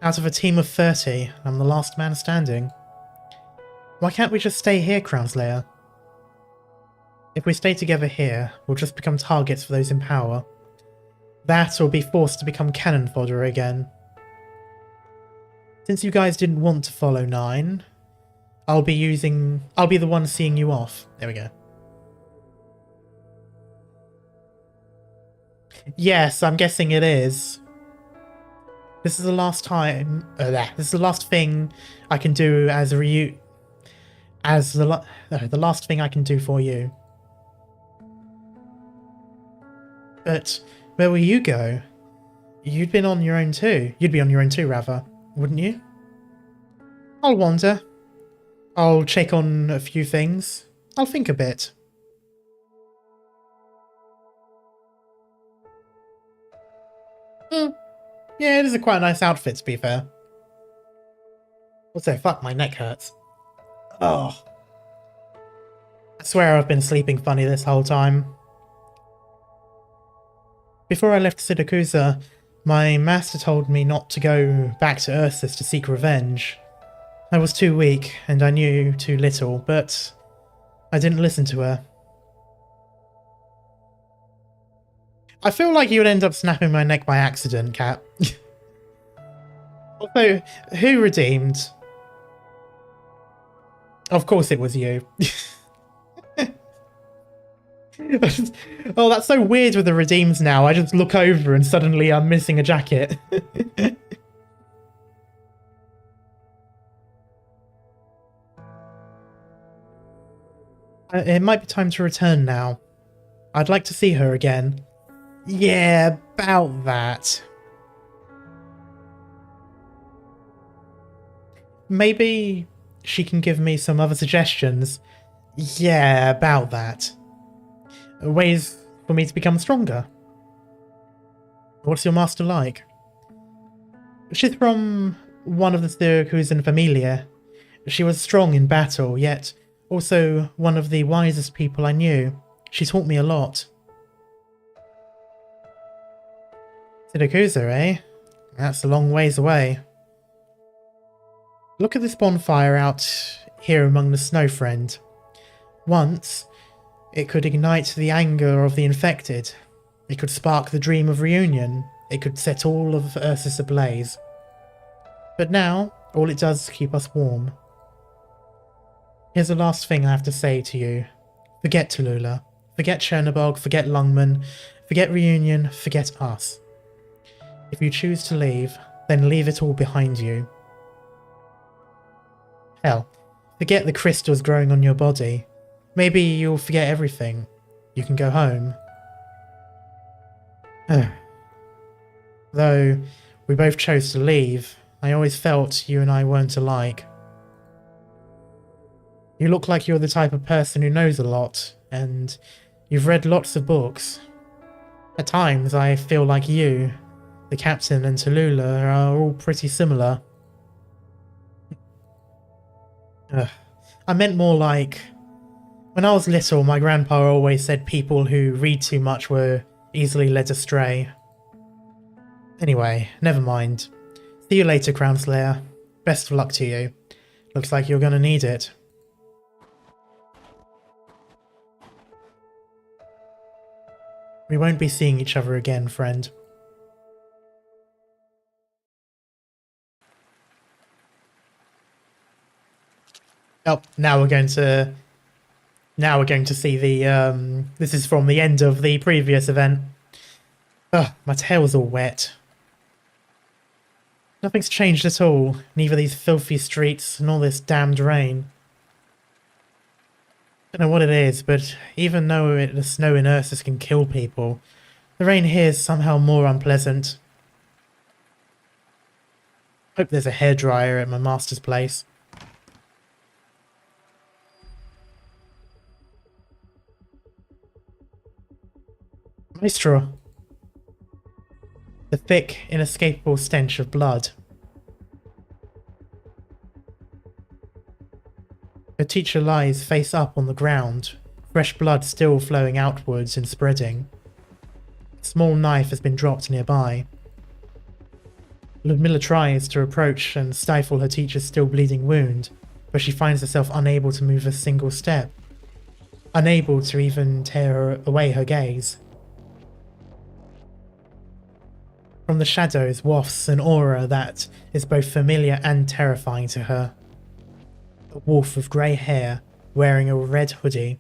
Out of a team of 30, I'm the last man standing. Why can't we just stay here, Crownslayer? If we stay together here, we'll just become targets for those in power. That or be forced to become cannon fodder again. Since you guys didn't want to follow 9, I'll be the one seeing you off. There we go. Yes, I'm guessing it is. This is the last time... this is the last thing I can do as a the last thing I can do for you. But where will you go? You'd been on your own too. You'd be on your own too, rather, wouldn't you? I'll wander. I'll check on a few things. I'll think a bit. Yeah, it is quite a nice outfit, to be fair. Also, fuck, my neck hurts. Oh. I swear I've been sleeping funny this whole time. Before I left Siracusa, my master told me not to go back to Ursus to seek revenge. I was too weak, and I knew too little, but I didn't listen to her. I feel like you would end up snapping my neck by accident, Cat. Also, who redeemed? Of course it was you. Oh, that's so weird with the redeems now. I just look over and suddenly I'm missing a jacket. It might be time to return now. I'd like to see her again. Yeah, about that. Maybe she can give me some other suggestions. Yeah, about that. Ways for me to become stronger. What's your master like? She's from one of the Siracusan familia. She was strong in battle, yet also one of the wisest people I knew. She taught me a lot. Siracusa, eh? That's a long ways away. Look at this bonfire out here among the snow, friend. Once, it could ignite the anger of the infected. It could spark the dream of reunion. It could set all of Ursus ablaze. But now, all it does is keep us warm. Here's the last thing I have to say to you. Forget Tallulah. Forget Chernobog. Forget Lungman. Forget reunion. Forget us. If you choose to leave, then leave it all behind you. Hell, forget the crystals growing on your body. Maybe you'll forget everything. You can go home. Though we both chose to leave, I always felt you and I weren't alike. You look like you're the type of person who knows a lot, and you've read lots of books. At times, I feel like you, the captain, and Tallulah are all pretty similar. I meant more like, when I was little, my grandpa always said people who read too much were easily led astray. Anyway, never mind. See you later, Crown Slayer. Best of luck to you. Looks like you're gonna need it. We won't be seeing each other again, friend. Oh, now we're going to see the, this is from the end of the previous event. Ugh, my tail's all wet. Nothing's changed at all, neither these filthy streets nor this damned rain. Don't know what it is, but even though the snow in Ursus can kill people, the rain here is somehow more unpleasant. Hope there's a hairdryer at my master's place. Maestro. The thick, inescapable stench of blood. Her teacher lies face up on the ground, fresh blood still flowing outwards and spreading. A small knife has been dropped nearby. Ludmilla tries to approach and stifle her teacher's still bleeding wound, but she finds herself unable to move a single step, unable to even tear away her gaze. From the shadows wafts an aura that is both familiar and terrifying to her. A wolf with grey hair, wearing a red hoodie.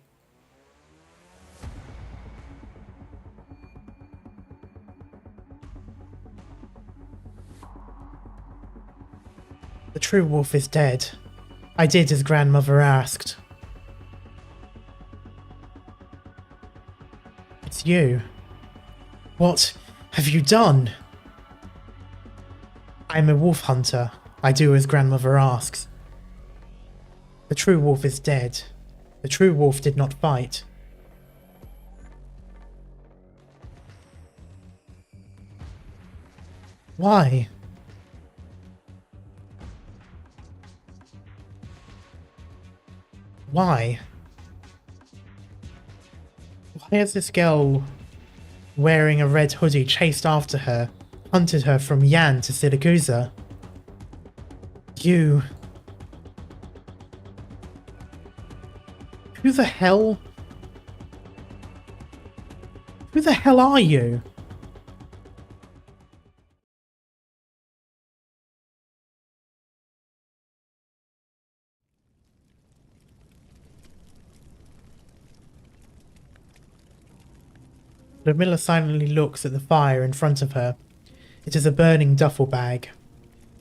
The true wolf is dead. I did as grandmother asked. It's you. What have you done? I'm a wolf hunter. I do as grandmother asks. The true wolf is dead. The true wolf did not fight. Why? Why? Why has this girl wearing a red hoodie chased after her, hunted her from Yan to Siracusa? You... Who the hell are you? Ludmilla silently looks at the fire in front of her. It is a burning duffel bag.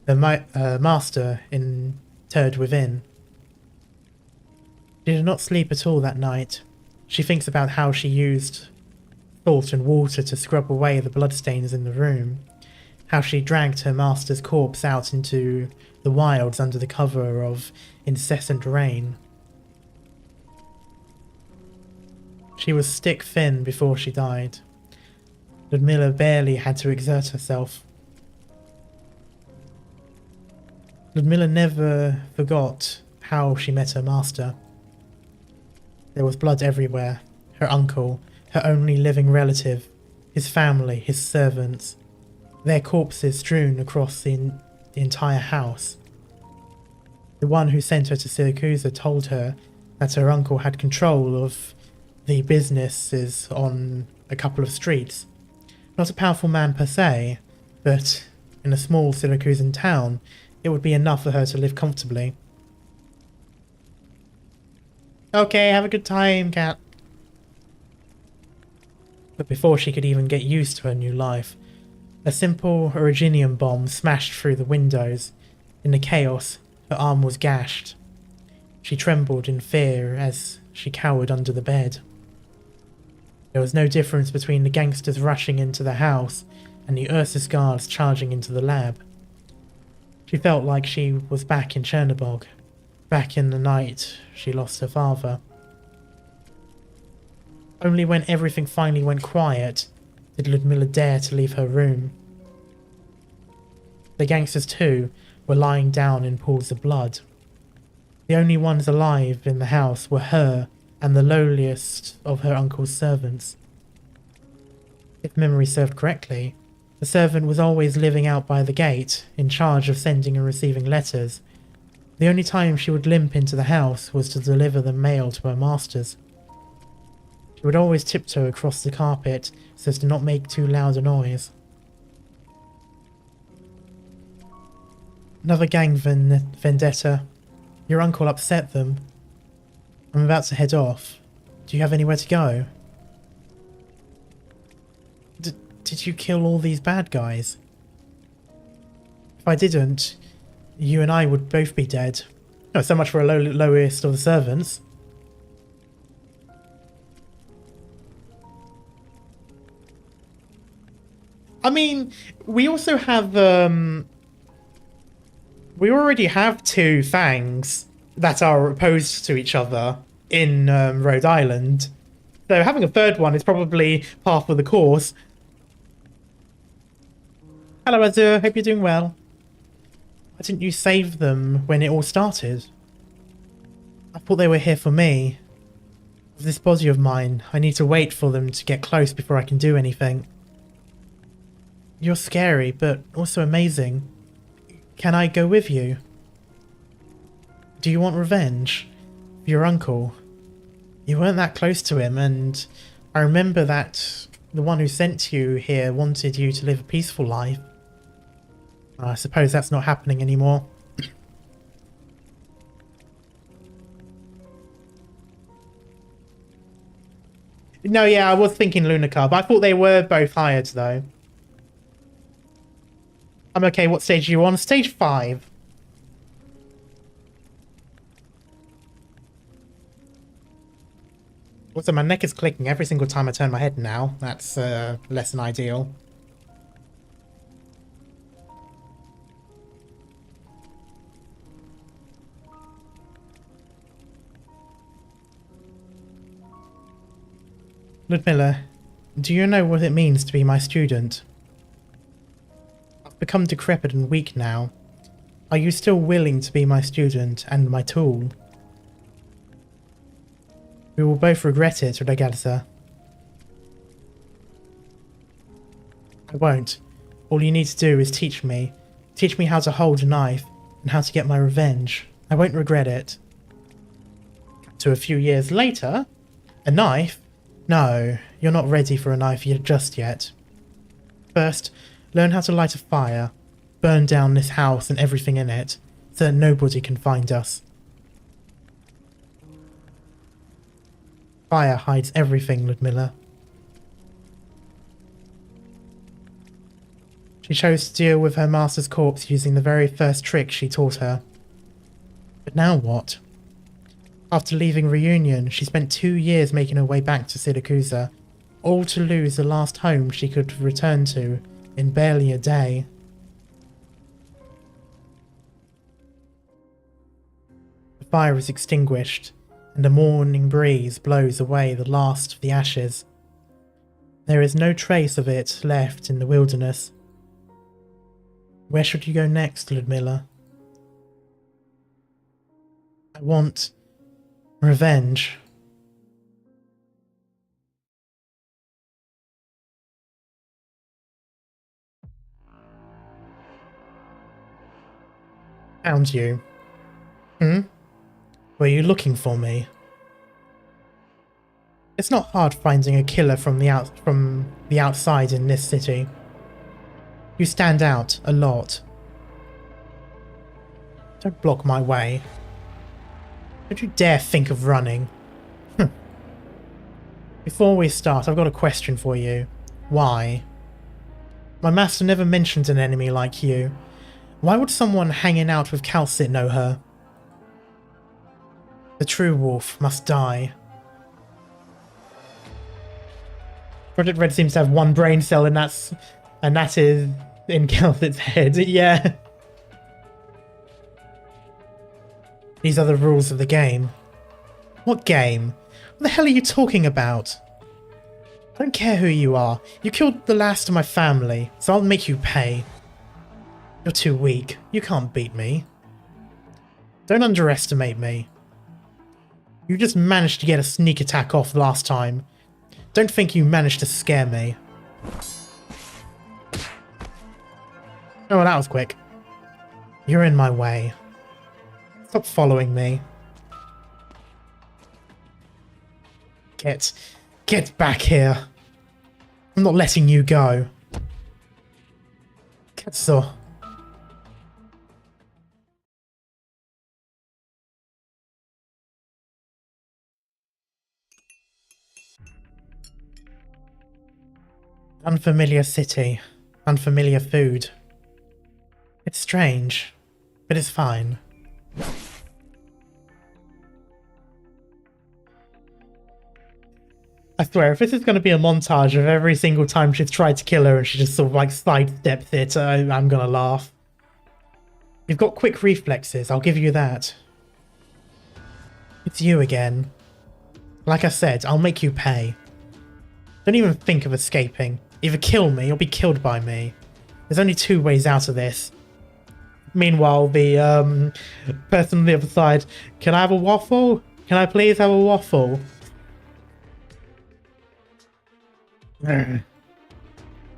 The master interred within. She did not sleep at all that night. She thinks about how she used salt and water to scrub away the bloodstains in the room. how she dragged her master's corpse out into the wilds under the cover of incessant rain. She was stick thin before she died. Ludmilla barely had to exert herself. Ludmilla never forgot how she met her master. There was blood everywhere. Her uncle, her only living relative, his family, his servants, their corpses strewn across the entire house. The one who sent her to Siracusa told her that her uncle had control of the businesses on a couple of streets. Not a powerful man per se, but in a small Siracusan town, it would be enough for her to live comfortably. Okay, have a good time, cat. But before she could even get used to her new life, a simple originium bomb smashed through the windows. In the chaos, her arm was gashed. She trembled in fear as she cowered under the bed. There was no difference between the gangsters rushing into the house and the Ursus guards charging into the lab. She felt like she was back in Chernobyl, back in the night she lost her father. Only when everything finally went quiet did Ludmilla dare to leave her room. The gangsters too were lying down in pools of blood. The only ones alive in the house were her and the lowliest of her uncle's servants. If memory served correctly, the servant was always living out by the gate, in charge of sending and receiving letters. The only time she would limp into the house was to deliver the mail to her masters. She would always tiptoe across the carpet so as to not make too loud a noise. Another gang vendetta. Your uncle upset them. I'm about to head off. Do you have anywhere to go? Did you kill all these bad guys? If I didn't, you and I would both be dead. Oh, so much for a lowest of the servants. I mean, we also have, we already have two Fangs that are opposed to each other in Rhode Island. So having a third one is probably par for the course. Hello, Azur. Hope you're doing well. Why didn't you save them when it all started? I thought they were here for me. With this body of mine, I need to wait for them to get close before I can do anything. You're scary, but also amazing. Can I go with you? Do you want revenge? For your uncle? You weren't that close to him, and I remember that the one who sent you here wanted you to live a peaceful life. I suppose that's not happening anymore. No, yeah, I was thinking Lunacar, but I thought they were both hired, though. I'm okay, what stage are you on? Stage 5. Also, my neck is clicking every single time I turn my head now. That's less than ideal. Ludmilla, do you know what it means to be my student? I've become decrepit and weak now. Are you still willing to be my student and my tool? We will both regret it, Ragazza. I won't. All you need to do is teach me. Teach me how to hold a knife and how to get my revenge. I won't regret it. To a few years later, a knife? No, you're not ready for a knife just yet. First, learn how to light a fire, burn down this house and everything in it, so that nobody can find us. Fire hides everything, Ludmilla. She chose to deal with her master's corpse using the very first trick she taught her. But now what? After leaving Reunion, she spent 2 years making her way back to Siracusa, all to lose the last home she could return to in barely a day. fire is extinguished, and a morning breeze blows away the last of the ashes. There is no trace of it left in the wilderness. Where should you go next, Ludmilla? I want revenge. Found you. Were you looking for me? It's not hard finding a killer from the outside in this city. You stand out a lot. Don't block my way. Don't you dare think of running. Before we start, I've got a question for you. Why? My master never mentioned an enemy like you. Why would someone hanging out with Calcit know her? The true wolf must die. Project Red seems to have one brain cell, and that is in Calcit's head. Yeah. These are the rules of the game. What game? What the hell are you talking about? I don't care who you are. You killed the last of my family, so I'll make you pay. You're too weak. You can't beat me. Don't underestimate me. You just managed to get a sneak attack off last time. Don't think you managed to scare me. Oh, well, that was quick. You're in my way. Stop following me. Get back here. I'm not letting you go. Cazzo. Unfamiliar city, unfamiliar food. It's strange, but it's fine. I swear, if this is going to be a montage of every single time she's tried to kill her and she just sort of like sidesteps it, I'm going to laugh. You've got quick reflexes, I'll give you that. It's you again. Like I said, I'll make you pay. Don't even think of escaping. Either kill me or be killed by me. There's only two ways out of this. Meanwhile, the person on the other side, can I have a waffle? Can I please have a waffle?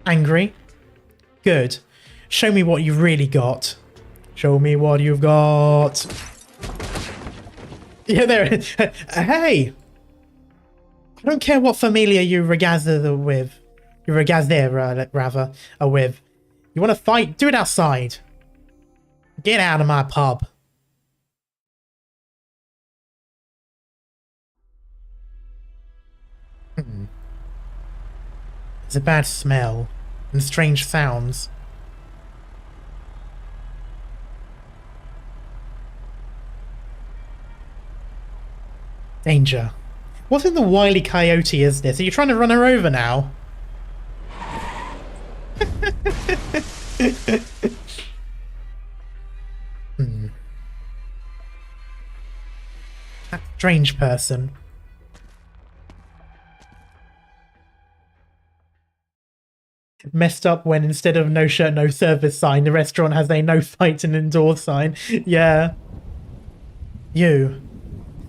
Angry? Good. Show me what you've really got. Show me what you've got. Yeah, there it is. Hey! I don't care what familia you regather with. You regather, rather, are with. You want to fight? Do it outside. Get out of my pub. There's a bad smell and strange sounds. Danger. What in the wily coyote is this? Are you trying to run her over now? That strange person. Messed up when instead of no shirt, no service sign, the restaurant has a no fighting indoors sign. Yeah. You.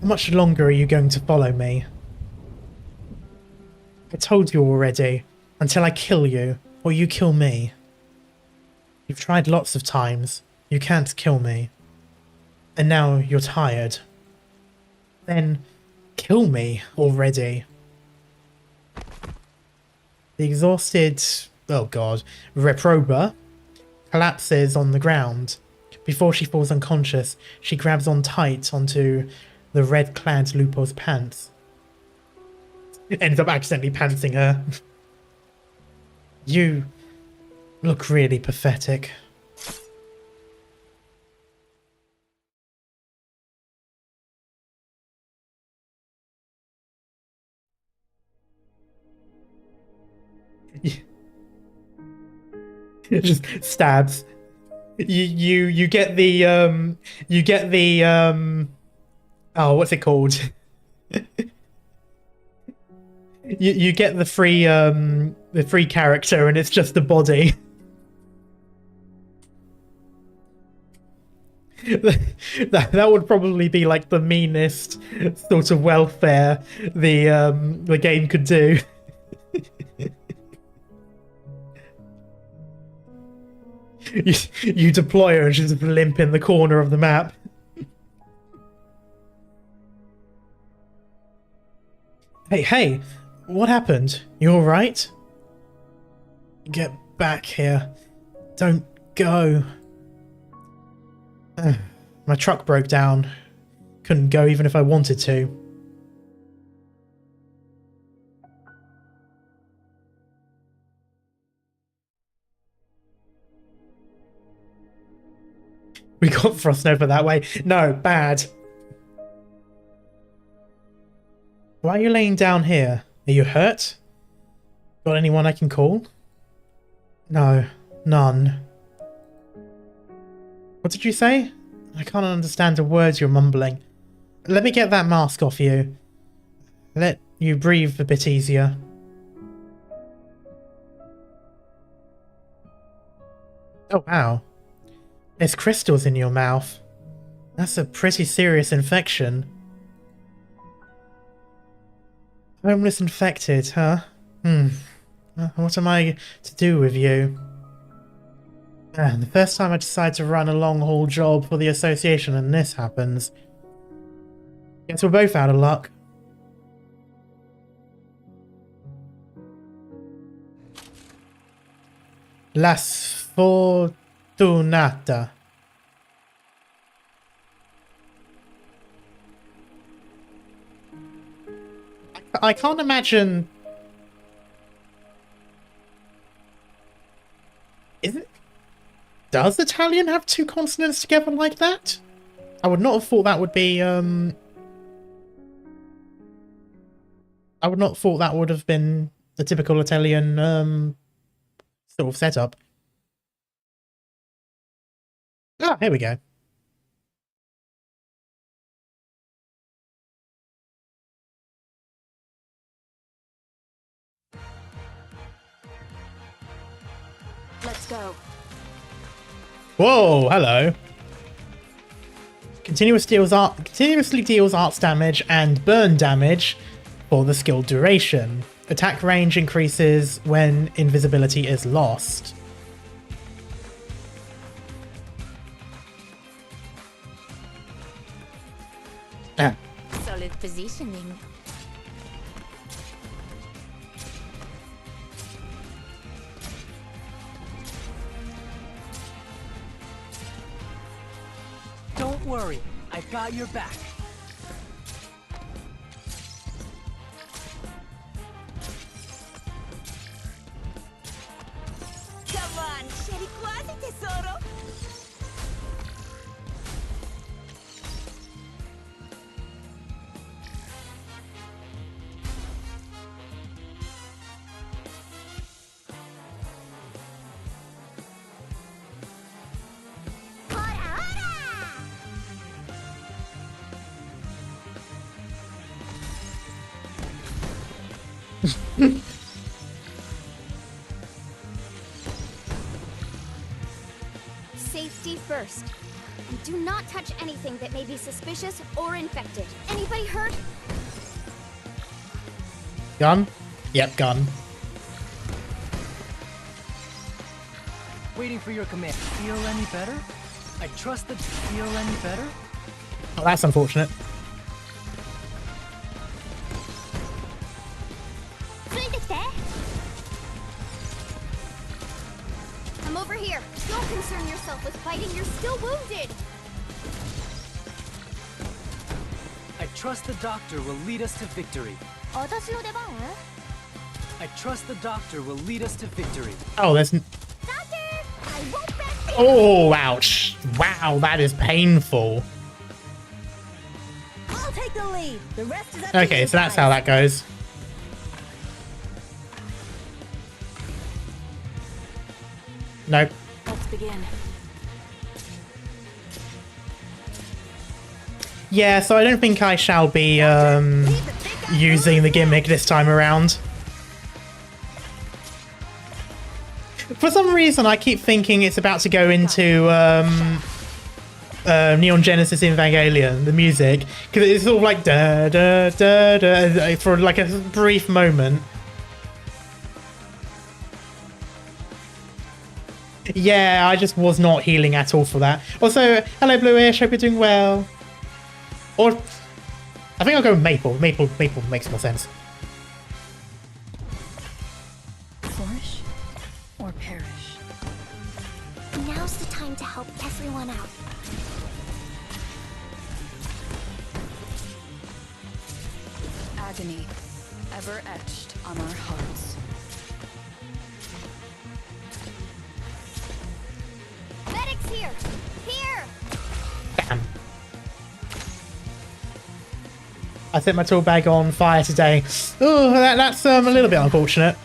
How much longer are you going to follow me? I told you already. Until I kill you, or you kill me. You've tried lots of times. You can't kill me. And now you're tired. Then kill me already. The exhausted, oh god, Reproba collapses on the ground. Before she falls unconscious, she grabs on tight onto the red-clad Lupo's pants. Ends up accidentally pantsing her. You look really pathetic. Just stabs. You get the Oh, what's it called? you get the free character and it's just the body. that would probably be like the meanest sort of welfare the game could do. you deploy her and she's just limp in the corner of the map. Hey, what happened? You alright? Get back here. Don't go. My truck broke down. Couldn't go even if I wanted to. We got Frostnova that way. No, bad. Why are you laying down here? Are you hurt? Got anyone I can call? No, none. What did you say? I can't understand the words you're mumbling. Let me get that mask off you. Let you breathe a bit easier. Oh, wow. There's crystals in your mouth. That's a pretty serious infection. Homeless infected, huh? What am I to do with you? The first time I decide to run a long-haul job for the association and this happens. Guess we're both out of luck. La sfortunata. I can't imagine... Is it... Does Italian have two consonants together like that? I would not have thought that would be, I would not have thought that would have been the typical Italian, sort of setup. Ah, here we go. Let's go. Whoa, hello. Continuously deals arts damage and burn damage for the skill duration. Attack range increases when invisibility is lost. Ah. Solid positioning. Don't worry, I've got your back. Come on, scegli quasi tesoro. Safety first. And do not touch anything that may be suspicious or infected. Anybody hurt? Gun? Yep, gun. Waiting for your command. Feel any better? I trust that. Feel any better? Oh, that's unfortunate. I'm over here. Don't concern yourself with fighting. You're still wounded. I trust the doctor will lead us to victory. I trust the doctor will lead us to victory. Oh, there's... Doctor, I won't back down. Oh, ouch. Wow, that is painful. I'll take the lead. The rest is up Okay, so that's how that goes. Nope. Let's begin. Yeah, so I don't think I shall be using the gimmick this time around. For some reason, I keep thinking it's about to go into Neon Genesis Evangelion, the music, because it's sort of like da da da da for like a brief moment. Yeah, I just was not healing at all for that. Also, hello Bluish, hope you're doing well. Or I think I'll go with Maple. Maple makes more sense. Flourish or perish. Now's the time to help everyone out. Agony, ever etched on our hearts. Medics here! Here! Damn. I set my tool bag on fire today. Oh, that's a little bit unfortunate.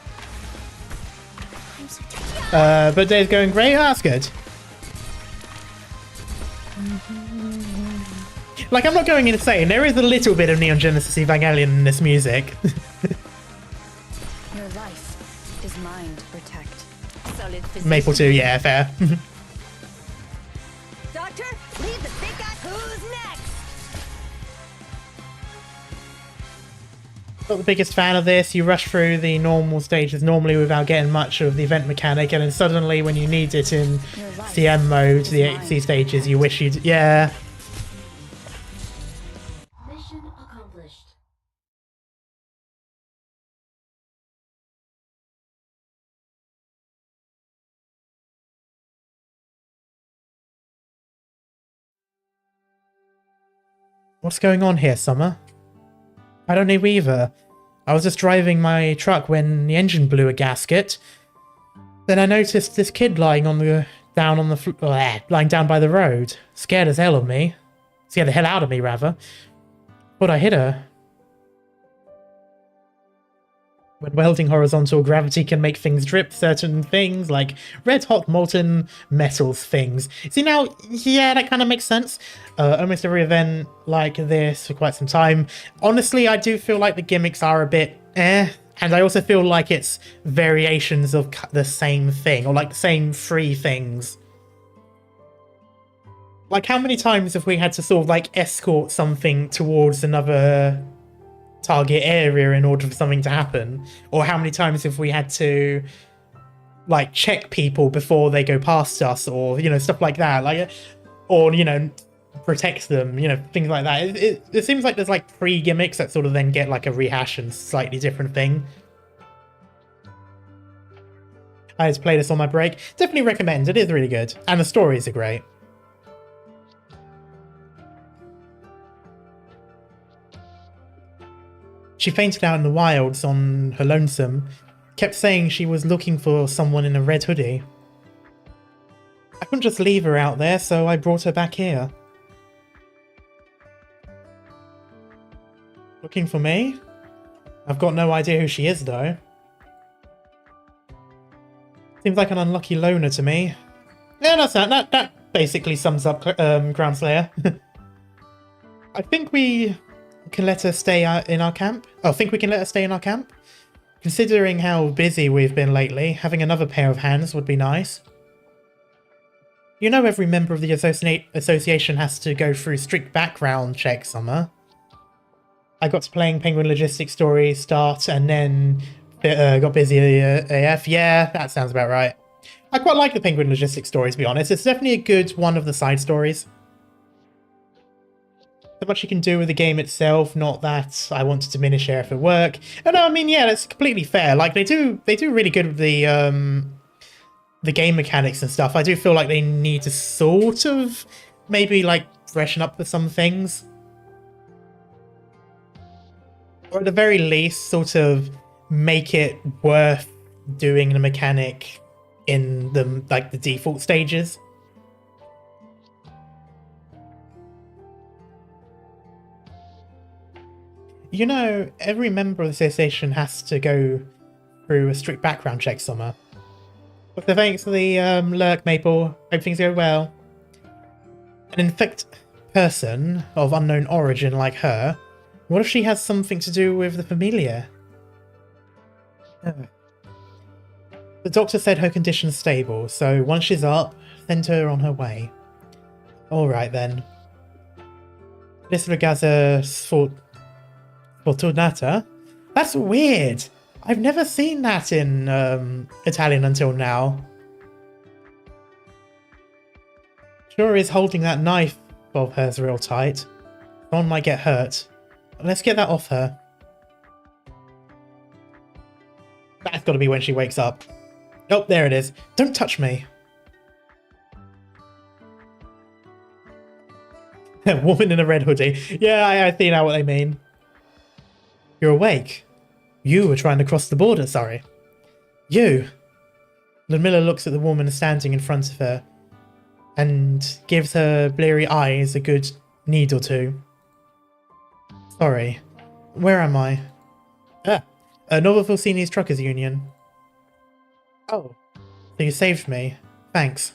I'm so tired. But day's going great. Oh, that's good. Like, I'm not going insane. There is a little bit of Neon Genesis Evangelion in this music. Your life is mine to protect. Solid position. Maple 2, yeah, fair. Doctor, leave the big guy. Who's next? Not the biggest fan of this. You rush through the normal stages normally without getting much of the event mechanic, and then suddenly when you need it in CM mode, the 8C stages, you wish you'd... Yeah. Mission accomplished. What's going on here, Summer? I don't know either. I was just driving my truck when the engine blew a gasket. Then I noticed this kid lying on the lying down by the road. Scared as hell of me. Scared the hell out of me, rather. Thought I hit her. When welding horizontal gravity can make things drip, certain things like red hot molten metals things. See now, yeah, that kind of makes sense. Almost every event like this for quite some time. Honestly, I do feel like the gimmicks are a bit eh. And I also feel like it's variations of the same thing, or like the same three things. Like, how many times have we had to sort of like escort something towards another target area in order for something to happen? Or how many times have we had to like check people before they go past us, or you know, stuff like that, like, or you know, protect them, you know, things like that. It seems like there's like three gimmicks that sort of then get like a rehash and slightly different thing. I just play this on my break. Definitely recommend. It is really good, and the stories are great. She fainted out in the wilds on her lonesome. Kept saying she was looking for someone in a red hoodie. I couldn't just leave her out there, so I brought her back here. Looking for me? I've got no idea who she is, though. Seems like an unlucky loner to me. Yeah, that's that. That basically sums up Groundslayer. I think we can let her stay in our camp. Oh, think we can let her stay in our camp? Considering how busy we've been lately, having another pair of hands would be nice. You know every member of the association has to go through strict background checks, Summer. I got to playing Penguin Logistics Story start and then got busy AF. Yeah, that sounds about right. I quite like the Penguin Logistics Story, to be honest. It's definitely a good one of the side stories. So much you can do with the game itself, not that I want to diminish it for work. And I mean, yeah, that's completely fair. Like, they do really good with the game mechanics and stuff. I do feel like they need to sort of maybe like freshen up with some things. Or at the very least, sort of make it worth doing the mechanic in the like the default stages. You know, every member of the association has to go through a strict background check, Summer. But thanks for the lurk, Maple. Hope things go well. An person of unknown origin like her, what if she has something to do with the Familia? The doctor said her condition's stable, so once she's up, send her on her way. Alright then. Siracusa Fortunata? That's weird! I've never seen that in Italian until now. Sure is holding that knife of hers real tight. Someone might get hurt. Let's get that off her. That's gotta be when she wakes up. Oh, there it is. Don't touch me. Woman in a red hoodie. Yeah, I see now what they mean. You're awake. You were trying to cross the border, sorry. You. Ludmilla looks at the woman standing in front of her and gives her bleary eyes a good need or two. Sorry. Where am I? Novel Fulcini's Truckers Union. Oh. So you saved me. Thanks.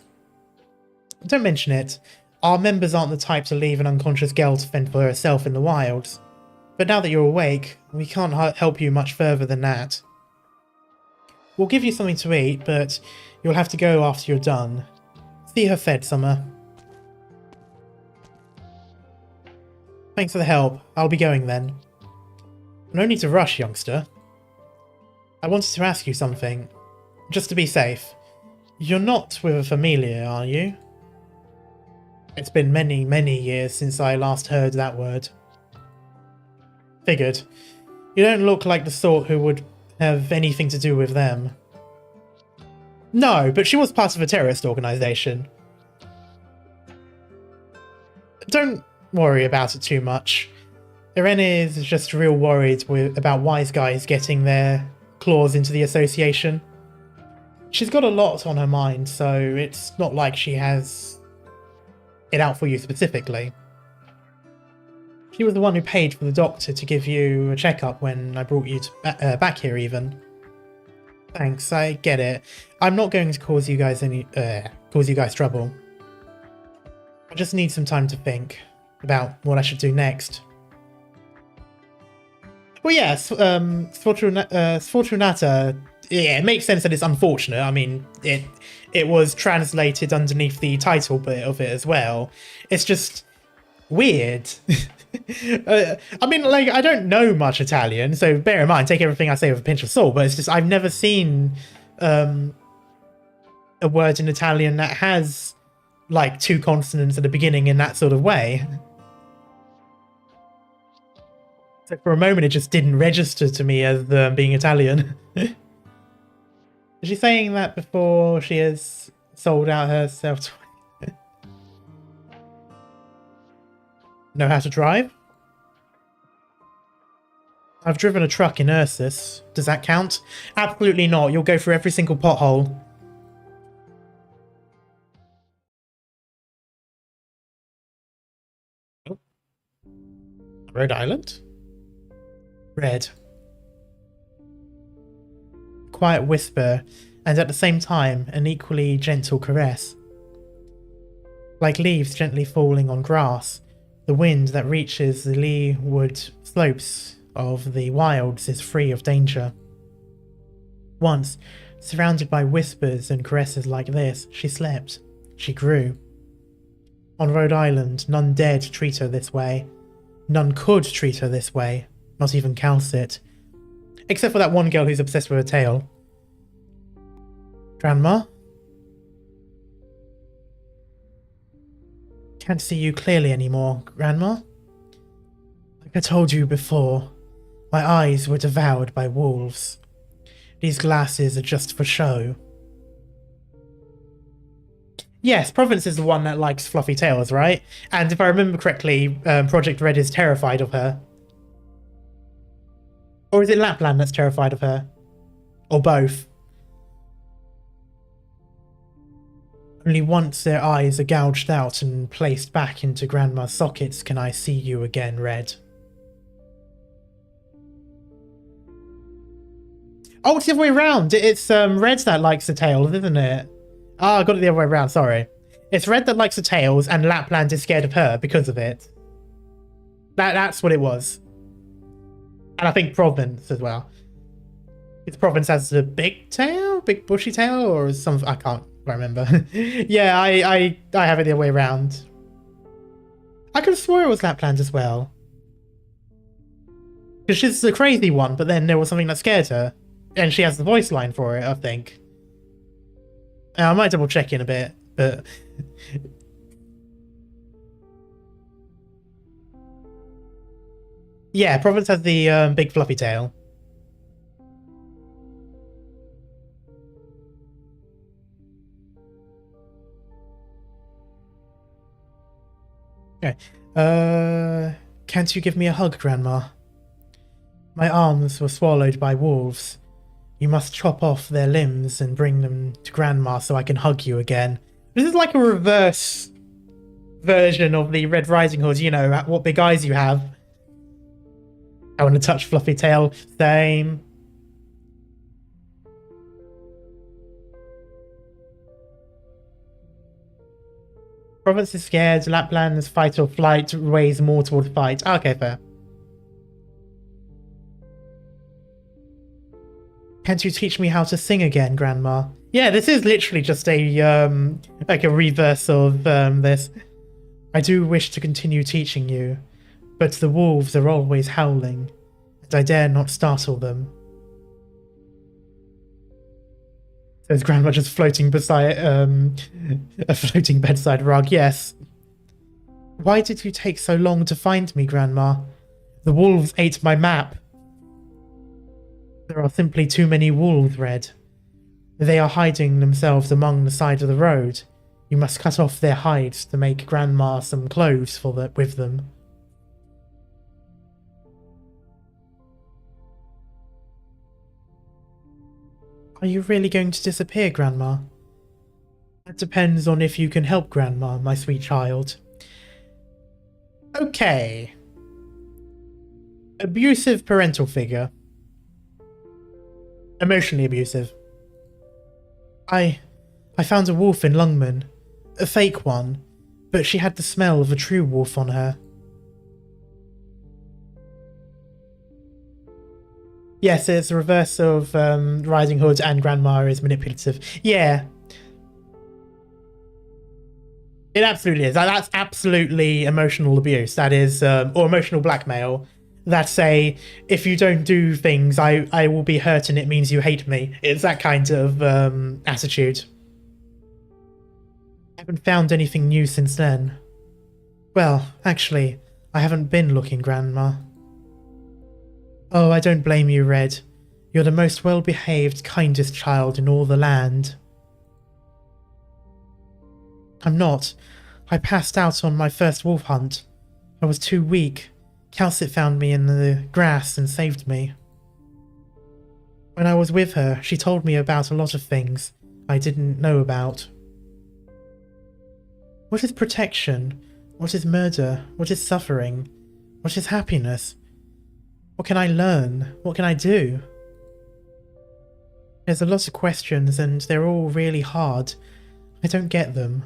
Don't mention it. Our members aren't the type to leave an unconscious girl to fend for herself in the wilds. But now that you're awake, we can't help you much further than that. We'll give you something to eat, but you'll have to go after you're done. See her fed, Summer. Thanks for the help. I'll be going then. No need to rush, youngster. I wanted to ask you something. Just to be safe. You're not with a Familia, are you? It's been many, many years since I last heard that word. Figured. You don't look like the sort who would have anything to do with them. No, but she was part of a terrorist organization. Don't worry about it too much. Irene is just real worried about wise guys getting their claws into the association. She's got a lot on her mind, so it's not like she has it out for you specifically. She was the one who paid for the doctor to give you a checkup when I brought you back here even. Thanks, I get it. I'm not going to cause you guys trouble. I just need some time to think about what I should do next. Well, yes, Sfortunata, yeah, it makes sense that it's unfortunate. I mean, it was translated underneath the title bit of it as well. It's just weird. I mean, like, I don't know much Italian, so bear in mind, take everything I say with a pinch of salt, but it's just, I've never seen a word in Italian that has, like, two consonants at the beginning in that sort of way. So for a moment, it just didn't register to me as being Italian. Is she saying that before she has sold out herself to... Know how to drive? I've driven a truck in Ursus. Does that count? Absolutely not. You'll go through every single pothole. Oh. Rhode Island? Red. Quiet whisper, and at the same time, an equally gentle caress. Like leaves gently falling on grass, the wind that reaches the leeward slopes of the wilds is free of danger. Once, surrounded by whispers and caresses like this, she slept. She grew. On Rhode Island, none dared treat her this way. None could treat her this way, not even Calcit. Except for that one girl who's obsessed with her tail. Grandma? Can't see you clearly anymore, Grandma. Like I told you before, my eyes were devoured by wolves. These glasses are just for show. Yes, Province is the one that likes fluffy tails, right? And if I remember correctly, Project Red is terrified of her. Or is it Lapland that's terrified of her? Or both? Only once their eyes are gouged out and placed back into Grandma's sockets can I see you again, Red. Oh, it's the other way around. It's Red that likes the tail, isn't it? Ah, I got it the other way around, sorry. It's Red that likes the tails, and Lapland is scared of her because of it. That's what it was. And I think Province as well. It's Province has a big tail, big bushy tail, or some, I can't remember. Yeah, I have it the other way around. I could have swore it was Lapland as well. Because she's the crazy one, but then there was something that scared her. And she has the voice line for it, I think. I might double check in a bit, but... Yeah, Province has the big fluffy tail. Okay. Can't you give me a hug, Grandma? My arms were swallowed by wolves. You must chop off their limbs and bring them to Grandma so I can hug you again. This is like a reverse version of the Red Rising Hood, you know, what big eyes you have. I want to touch fluffy tail. Same. Province is scared. Lapland's fight or flight weighs more toward fight. Okay, fair. Can't you teach me how to sing again, Grandma? Yeah, this is literally just a like a reverse of this. I do wish to continue teaching you, but the wolves are always howling, and I dare not startle them. So is Grandma just floating beside a floating bedside rug? Yes. Why did you take so long to find me, Grandma? The wolves ate my map. There are simply too many wolves, Red. They are hiding themselves among the side of the road. You must cut off their hides to make Grandma some clothes with them. Are you really going to disappear, Grandma? That depends on if you can help Grandma, my sweet child. Okay. Abusive parental figure. Emotionally abusive. I found a wolf in Lungman. A fake one, but she had the smell of a true wolf on her. Yes, it's the reverse of Rising Hood, and Grandma is manipulative. Yeah. It absolutely is. That's absolutely emotional abuse. That is, or emotional blackmail. That's if you don't do things, I will be hurt and it means you hate me. It's that kind of attitude. I haven't found anything new since then. Well, actually, I haven't been looking, Grandma. Oh, I don't blame you, Red. You're the most well-behaved, kindest child in all the land. I'm not. I passed out on my first wolf hunt. I was too weak. Calcit found me in the grass and saved me. When I was with her, she told me about a lot of things I didn't know about. What is protection? What is murder? What is suffering? What is happiness? What can I learn? What can I do? There's a lot of questions and they're all really hard. I don't get them.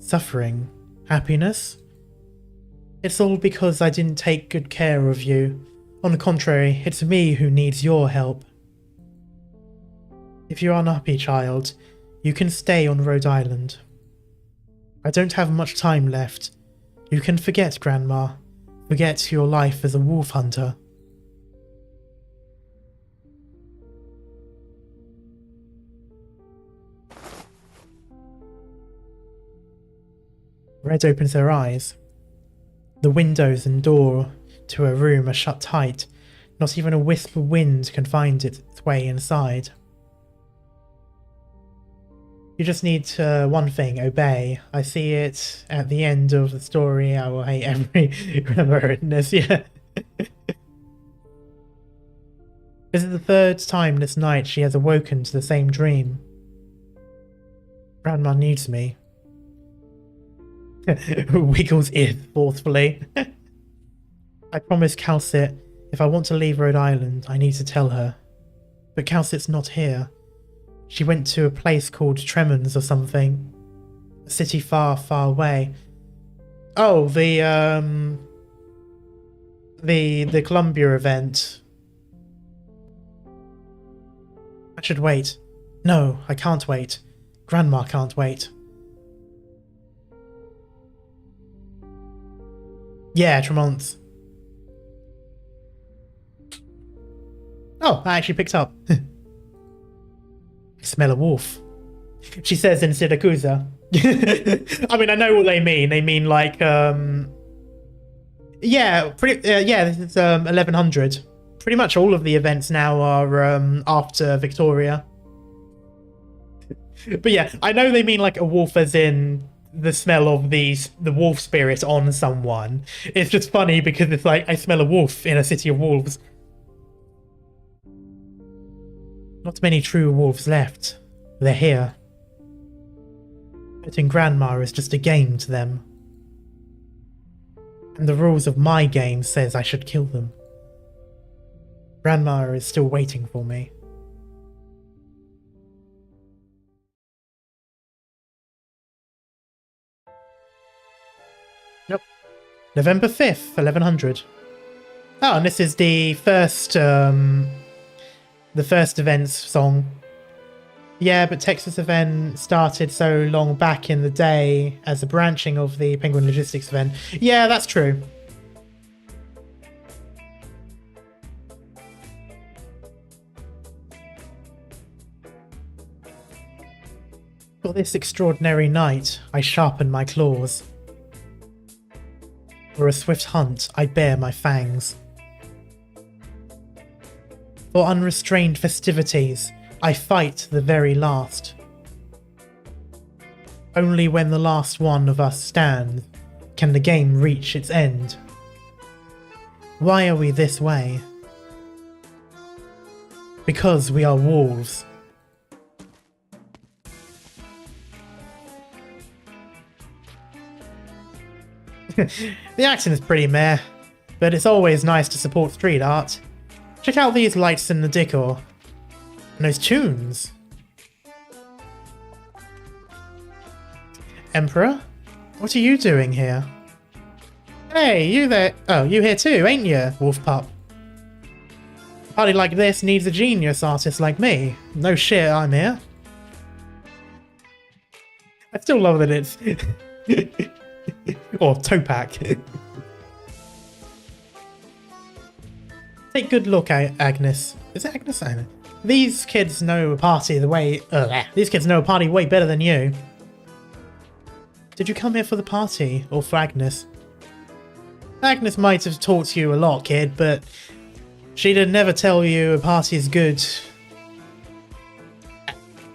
Suffering? Happiness? It's all because I didn't take good care of you. On the contrary, it's me who needs your help. If you're unhappy, child, you can stay on Rhode Island. I don't have much time left. You can forget, Grandma. Forget your life as a wolf hunter. Red opens her eyes. The windows and door to her room are shut tight. Not even a wisp of wind can find its way inside. You just need one thing, obey. I see it at the end of the story. I will hate every grammar in this, yeah. This is the third time this night she has awoken to the same dream. Grandma needs me. Wiggles ear forcefully. I promised Calcit if I want to leave Rhode Island, I need to tell her. But Calcit's not here. She went to a place called Tremens or something. A city far, far away. Oh, the Columbia event. I should wait. No, I can't wait. Grandma can't wait. Yeah, Tremont. Oh, I actually picked up. I smell a wolf. She says in Siracusa. I mean, I know what they mean. They mean like, yeah, this is 1100. Pretty much all of the events now are after Victoria. But yeah, I know they mean like a wolf as in the smell of the wolf spirit on someone. It's just funny because it's like, I smell a wolf in a city of wolves. Not many true wolves left. They're here. Putting Grandma is just a game to them. And the rules of my game says I should kill them. Grandma is still waiting for me. Yep. November 5th, 1100. Oh, and this is the first event's song. Yeah, but Texas event started so long back in the day as a branching of the Penguin Logistics event. Yeah, that's true. For this extraordinary night, I sharpen my claws. For a swift hunt, I bare my fangs. For unrestrained festivities, I fight the very last. Only when the last one of us stands can the game reach its end. Why are we this way? Because we are wolves. The acting is pretty meh, but it's always nice to support street art. Check out these lights in the decor. And those tunes. Emperor? What are you doing here? Hey, you there? Oh, you here too, ain't you, Wolf Pup? A party like this needs a genius artist like me. No shit, I'm here. I still love that it's... or Topak. Take good look, Agnes. Is it Agnes? I know. These kids know a party These kids know a party way better than you. Did you come here for the party or for Agnes? Agnes might have taught you a lot, kid, but she'd never tell you a party's good.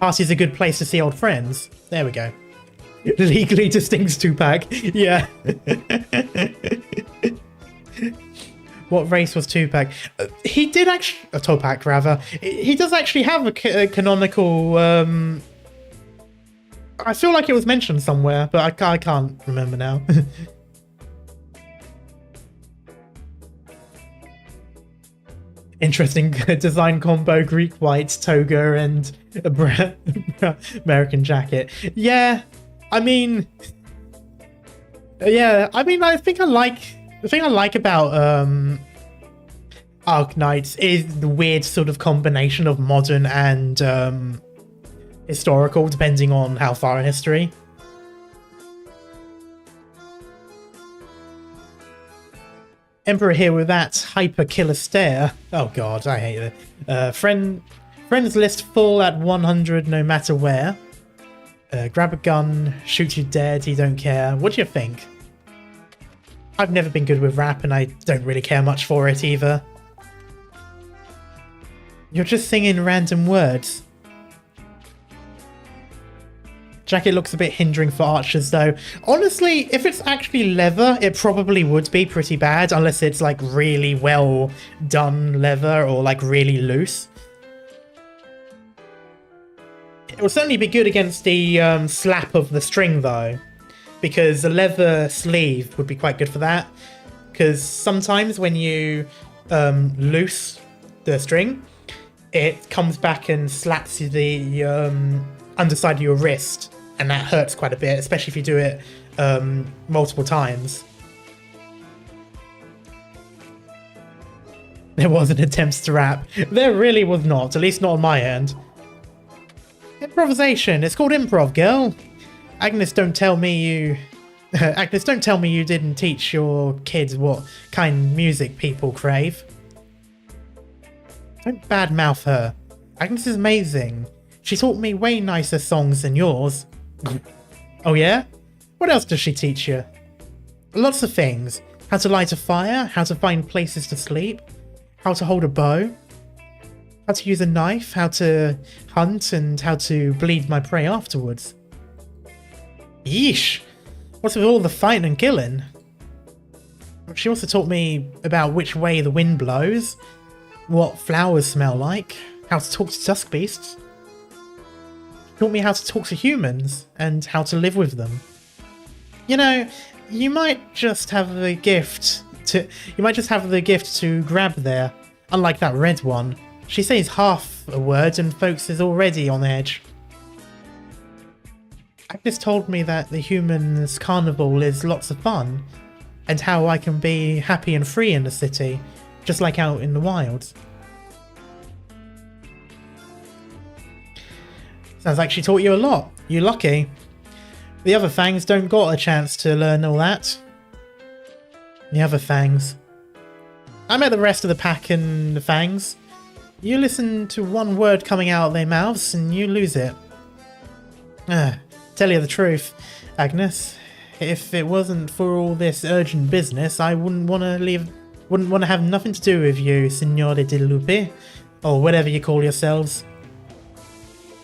Party's a good place to see old friends. There we go. Legally distinct Tupac. Yeah. What race was Tupac? He did actually... Topak, rather. He does actually have a canonical... I feel like it was mentioned somewhere, but I can't remember now. Interesting design combo, Greek white toga and a American jacket. Yeah, I mean... Yeah, I mean, the thing I like about Arknights is the weird sort of combination of modern and historical, depending on how far in history. Emperor here with that hyper killer stare. Oh god, I hate it. Friends list full at 100 no matter where. Grab a gun, shoot you dead, you don't care. What do you think? I've never been good with rap and I don't really care much for it either. You're just singing random words. Jacket looks a bit hindering for archers though. Honestly, if it's actually leather, it probably would be pretty bad unless it's like really well done leather or like really loose. It will certainly be good against the slap of the string though, because a leather sleeve would be quite good for that. Because sometimes when you loose the string, it comes back and slaps the underside of your wrist and that hurts quite a bit, especially if you do it multiple times. There was an attempt to rap. There really was not, at least not on my end. Improvisation. It's called improv, girl. Agnes, don't tell me you... Agnes, don't tell me you didn't teach your kids what kind of music people crave. Don't badmouth her. Agnes is amazing. She taught me way nicer songs than yours. Oh yeah? What else does she teach you? Lots of things. How to light a fire, how to find places to sleep, how to hold a bow, how to use a knife, how to hunt, and how to bleed my prey afterwards. Yeesh! What's with all the fighting and killing? She also taught me about which way the wind blows, what flowers smell like, how to talk to dusk beasts. She taught me how to talk to humans, and how to live with them. You know, you might just have the gift to grab there, unlike that red one. She says half a word and folks is already on edge. Agnes told me that the humans' carnival is lots of fun, and how I can be happy and free in the city, just like out in the wilds. Sounds like she taught you a lot. You lucky. The other Fangs don't got a chance to learn all that. The other Fangs. I met the rest of the pack and the Fangs. You listen to one word coming out of their mouths and you lose it. Tell you the truth, Agnes. If it wasn't for all this urgent business, I wouldn't want to have nothing to do with you, Signore di Lupi, or whatever you call yourselves.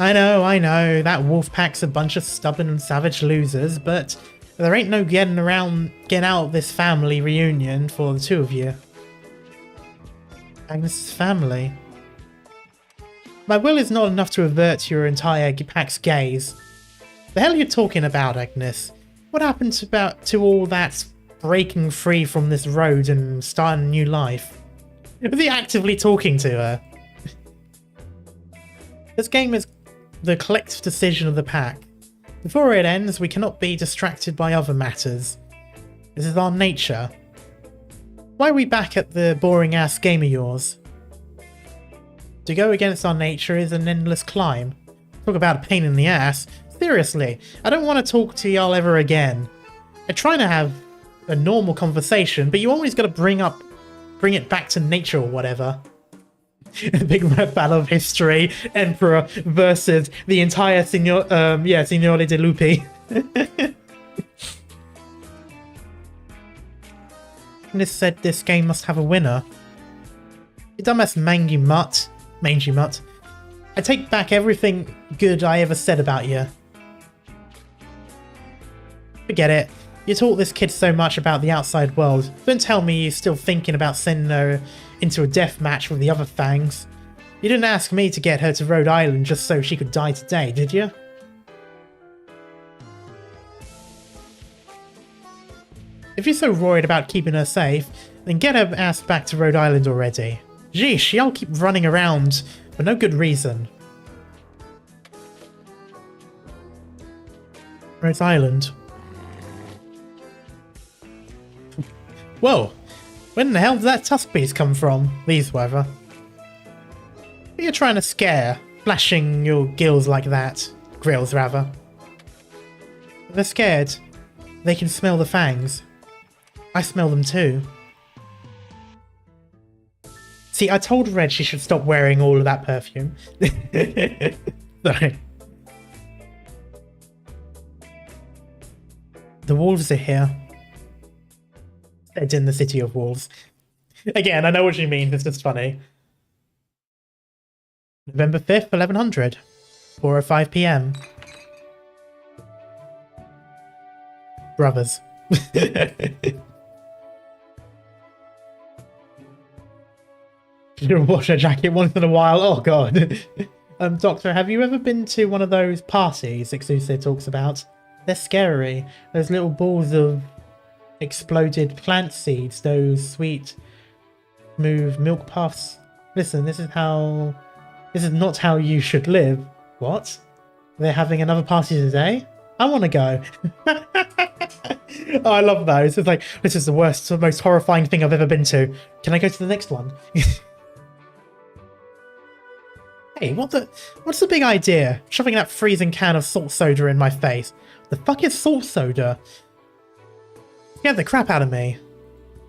I know, that wolf pack's a bunch of stubborn and savage losers, but there ain't no getting out of this family reunion for the two of you. Agnes's family. My will is not enough to avert your entire pack's gaze. The hell are you talking about, Agnes? What happened to all that breaking free from this road and starting a new life? Was he actively talking to her? This game is the collective decision of the pack. Before it ends, we cannot be distracted by other matters. This is our nature. Why are we back at the boring-ass game of yours? To go against our nature is an endless climb. Talk about a pain in the ass. Seriously, I don't want to talk to y'all ever again. I'm trying to have a normal conversation, but you always gotta bring it back to nature or whatever. Big rap battle of history, Emperor versus the entire Signore di Lupi. Agnes said this game must have a winner. You dumbass mangy mutt. Mangy mutt. I take back everything good I ever said about you. Forget it. You taught this kid so much about the outside world. Don't tell me you're still thinking about sending her into a death match with the other Fangs. You didn't ask me to get her to Rhode Island just so she could die today, did you? If you're so worried about keeping her safe, then get her ass back to Rhode Island already. Jeesh, y'all keep running around for no good reason. Rhode Island. Whoa! When the hell did that tusk beast come from? These whatever. Who are you trying to scare? Flashing your gills like that. Grills, rather. If they're scared, they can smell the fangs. I smell them too. See, I told Red she should stop wearing all of that perfume. Sorry. The wolves are here. It's in the city of wolves. Again, I know what you mean, it's just funny. November 5th, 1100. 4:05 PM. Brothers. Should wash her jacket once in a while. Oh god. Doctor, have you ever been to one of those parties Siracusa talks about? They're scary. Those little balls of exploded plant seeds, those sweet, smooth milk puffs. Listen, this is not how you should live. What? They're having another party today? I want to go. Oh, I love those. It's like, this is the worst, the most horrifying thing I've ever been to. Can I go to the next one? Hey, what's the big idea? Shoving that freezing can of salt soda in my face. The fuck is salt soda? Scared the crap out of me.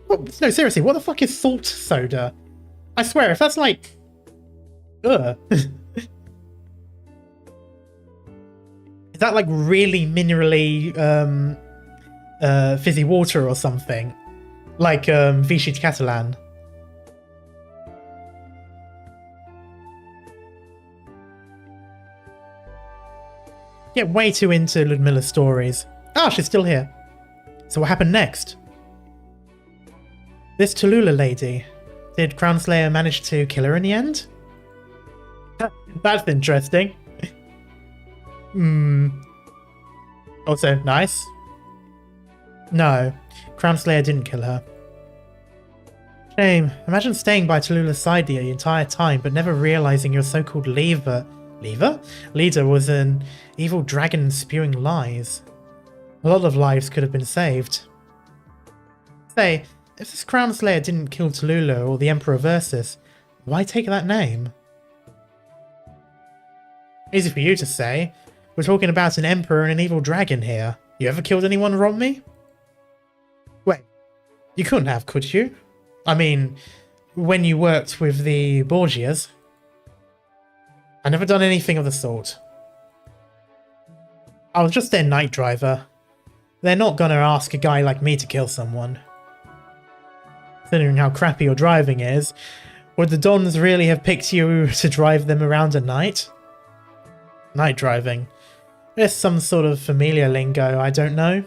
What, no, seriously, what the fuck is salt soda? I swear, if that's like... Ugh. Is that like really minerally fizzy water or something? Like Vichy Catalan? Get way too into Ludmilla's stories. Ah, she's still here. So what happened next? This Tallulah lady. Did Crownslayer manage to kill her in the end? That's interesting. Also, nice. No, Crownslayer didn't kill her. Shame. Imagine staying by Tallulah's side the entire time, but never realizing your so-called leader was an evil dragon spewing lies. A lot of lives could have been saved. Say, if this Crownslayer didn't kill Tallulah or the Emperor Versus, why take that name? Easy for you to say. We're talking about an emperor and an evil dragon here. You ever killed anyone, Romney? Wait, you couldn't have, could you? I mean, when you worked with the Borgias. I never done anything of the sort. I was just their night driver. They're not gonna ask a guy like me to kill someone. Considering how crappy your driving is, would the Dons really have picked you to drive them around at night? Night driving. There's some sort of familiar lingo, I don't know.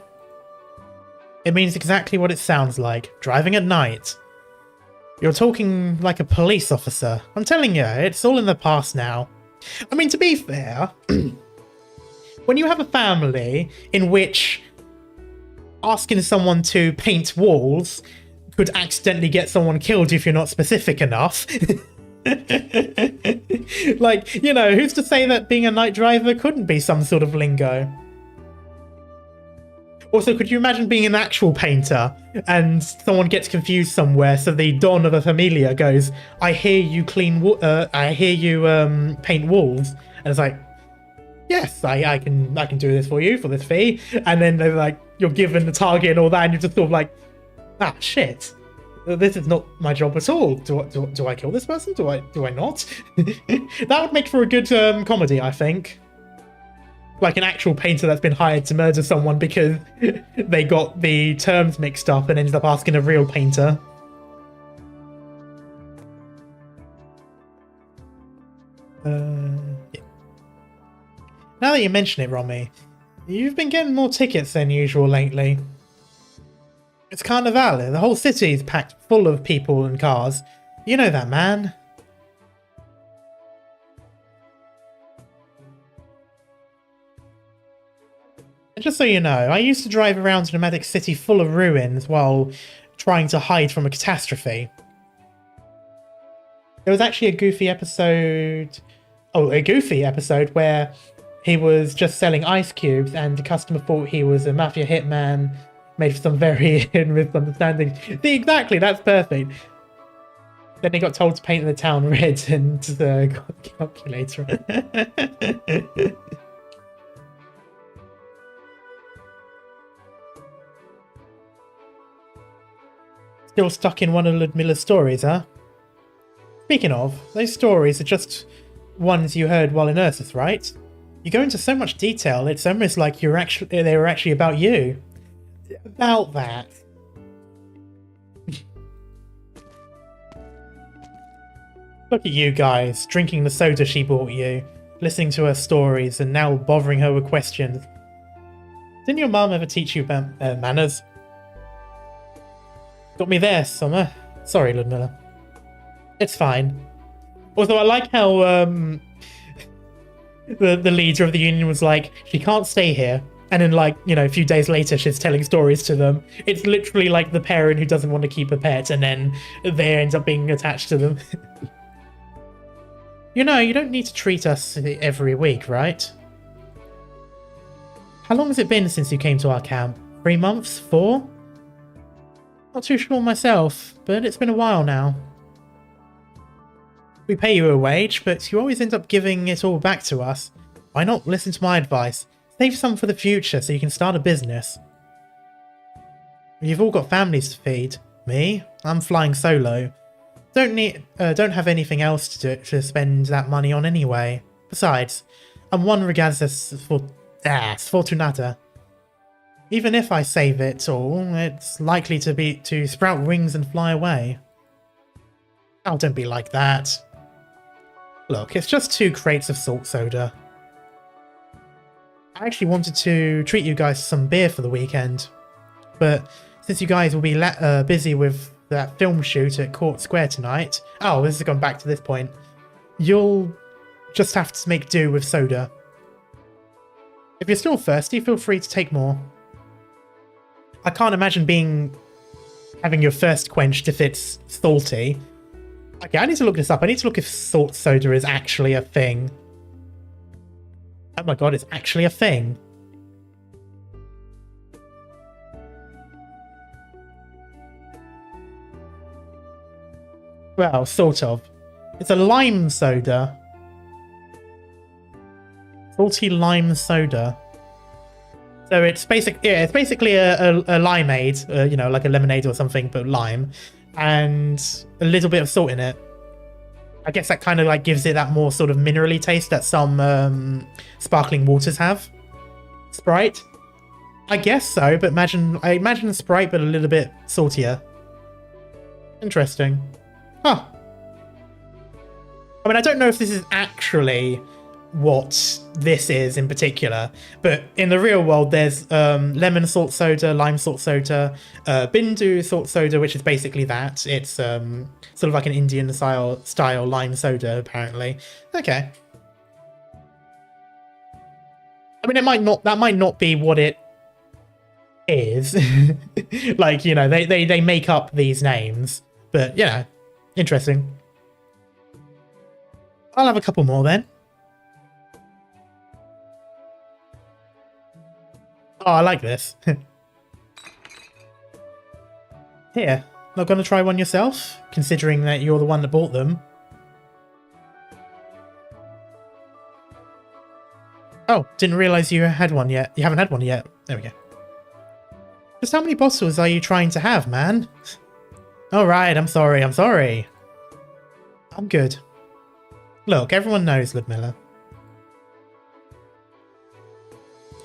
It means exactly what it sounds like, driving at night. You're talking like a police officer. I'm telling you, it's all in the past now. I mean, to be fair, when you have a family in which asking someone to paint walls could accidentally get someone killed if you're not specific enough... Like, you know, who's to say that being a night driver couldn't be some sort of lingo? Also, could you imagine being an actual painter and someone gets confused somewhere, so the Don of a Familia goes, I hear you paint walls, and it's like, yes, I can do this for you for this fee, and then they're like, you're given the target and all that, and you're just sort of like, ah, shit. This is not my job at all. Do I kill this person? Do I not? That would make for a good comedy, I think. Like an actual painter that's been hired to murder someone because they got the terms mixed up and ended up asking a real painter. Yeah. Now that you mention it, Romy, you've been getting more tickets than usual lately. It's Carnevale. The whole city is packed full of people and cars. You know that, man. And just so you know, I used to drive around a nomadic city full of ruins while trying to hide from a catastrophe. There was actually a Goofy episode where he was just selling ice cubes and the customer thought he was a mafia hitman, made for some very misunderstandings. See, exactly, that's perfect. Then he got told to paint the town red and got a calculator. Still stuck in one of Ludmilla's stories, huh? Speaking of, those stories are just ones you heard while in Ursus, right? You go into so much detail, it's almost like they were actually about you. About that. Look at you guys, drinking the soda she bought you, listening to her stories, and now bothering her with questions. Didn't your mum ever teach you about manners? Got me there, Summer. Sorry, Ludmilla. It's fine. Although I like how the leader of the union was like, she can't stay here. And then, like, you know, a few days later, she's telling stories to them. It's literally like the parent who doesn't want to keep a pet, and then they ends up being attached to them. You know, you don't need to treat us every week, right? How long has it been since you came to our camp? 3 months? 4? Not too sure myself, but it's been a while now. We pay you a wage, but you always end up giving it all back to us. Why not listen to my advice? Save some for the future so you can start a business. You've all got families to feed. Me? I'm flying solo. Don't have anything else to spend that money on anyway. Besides, I'm one regatas fortunata. Even if I save it all, it's likely to sprout wings and fly away. Oh, don't be like that. Look, it's just 2 crates of salt soda. I actually wanted to treat you guys to some beer for the weekend, but since you guys will be busy with that film shoot at Court Square tonight... Oh, this has gone back to this point. You'll just have to make do with soda. If you're still thirsty, feel free to take more. I can't imagine having your thirst quenched if it's salty. Okay, I need to look this up. I need to look if salt soda is actually a thing. Oh my god, it's actually a thing. Well, sort of. It's a lime soda. Salty lime soda. So it's basically a limeade, you know, like a lemonade or something, but lime, and a little bit of salt in it. I guess that kind of like gives it that more sort of minerally taste that some sparkling waters have. Sprite? I guess so, but I imagine Sprite, but a little bit saltier. Interesting. Huh. I mean, I don't know if this is actually what this is in particular, but in the real world there's lemon salt soda, lime salt soda, Bindu salt soda, which is basically that. It's sort of like an Indian style lime soda, apparently. Okay. I mean, that might not be what it is. Like, you know, they make up these names, but you know, interesting. I'll have a couple more then. Oh, I like this. Here, not gonna try one yourself, considering that you're the one that bought them. Oh, didn't realize you had one yet. You haven't had one yet. There we go. Just how many bottles are you trying to have, man? Alright, I'm sorry. I'm good. Look, everyone knows Ludmilla.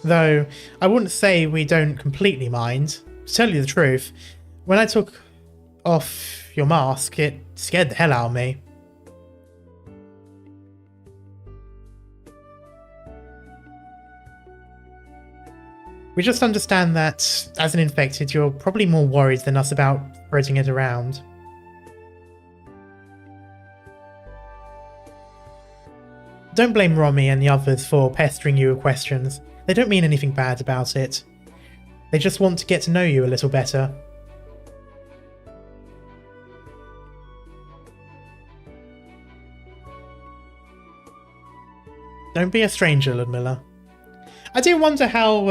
Though, I wouldn't say we don't completely mind. To tell you the truth, when I took off your mask, it scared the hell out of me. We just understand that, as an infected, you're probably more worried than us about spreading it around. Don't blame Romy and the others for pestering you with questions. They don't mean anything bad about it. They just want to get to know you a little better. Don't be a stranger, Ludmilla. I do wonder how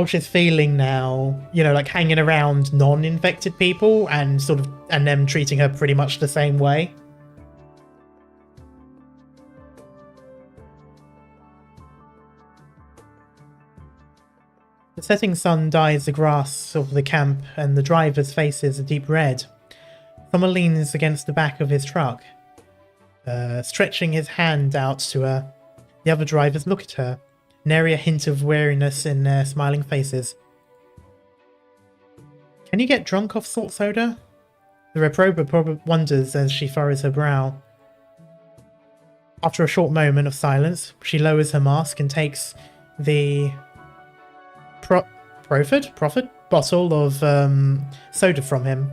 she's feeling now, you know, like hanging around non-infected people and them treating her pretty much the same way. The setting sun dyes the grass of the camp and the driver's face is a deep red. Someone leans against the back of his truck, stretching his hand out to her. The other drivers look at her, nary a hint of weariness in their smiling faces. Can you get drunk off salt soda? The reprober probably wonders as she furrows her brow. After a short moment of silence, she lowers her mask and takes the proffered bottle of soda from him.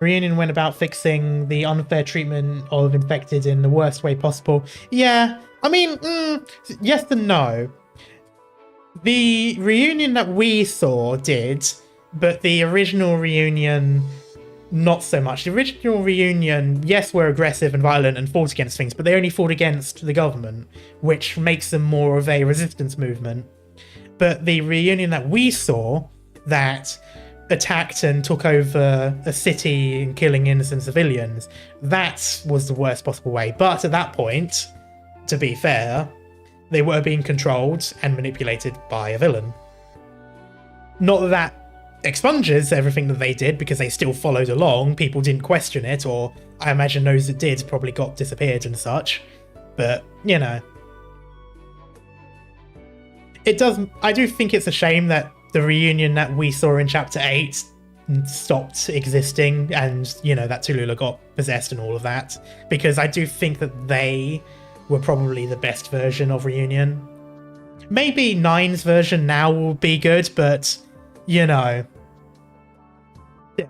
Reunion went about fixing the unfair treatment of infected in the worst way possible. Yeah, I mean, yes and no. The reunion that we saw did, but the original reunion not so much. The original reunion, yes, were aggressive and violent and fought against things, but they only fought against the government, which makes them more of a resistance movement. But the reunion that we saw, that attacked and took over a city and killing innocent civilians, that was the worst possible way. But at that point, to be fair, they were being controlled and manipulated by a villain. Not that that expunges everything that they did, because they still followed along. People didn't question it, or I imagine those that did probably got disappeared and such. But, you know. It does. I do think it's a shame that the reunion that we saw in Chapter 8 stopped existing, and, you know, that Tallulah got possessed and all of that, because I do think that they were probably the best version of reunion. Maybe 9's version now will be good, but, you know. Yeah.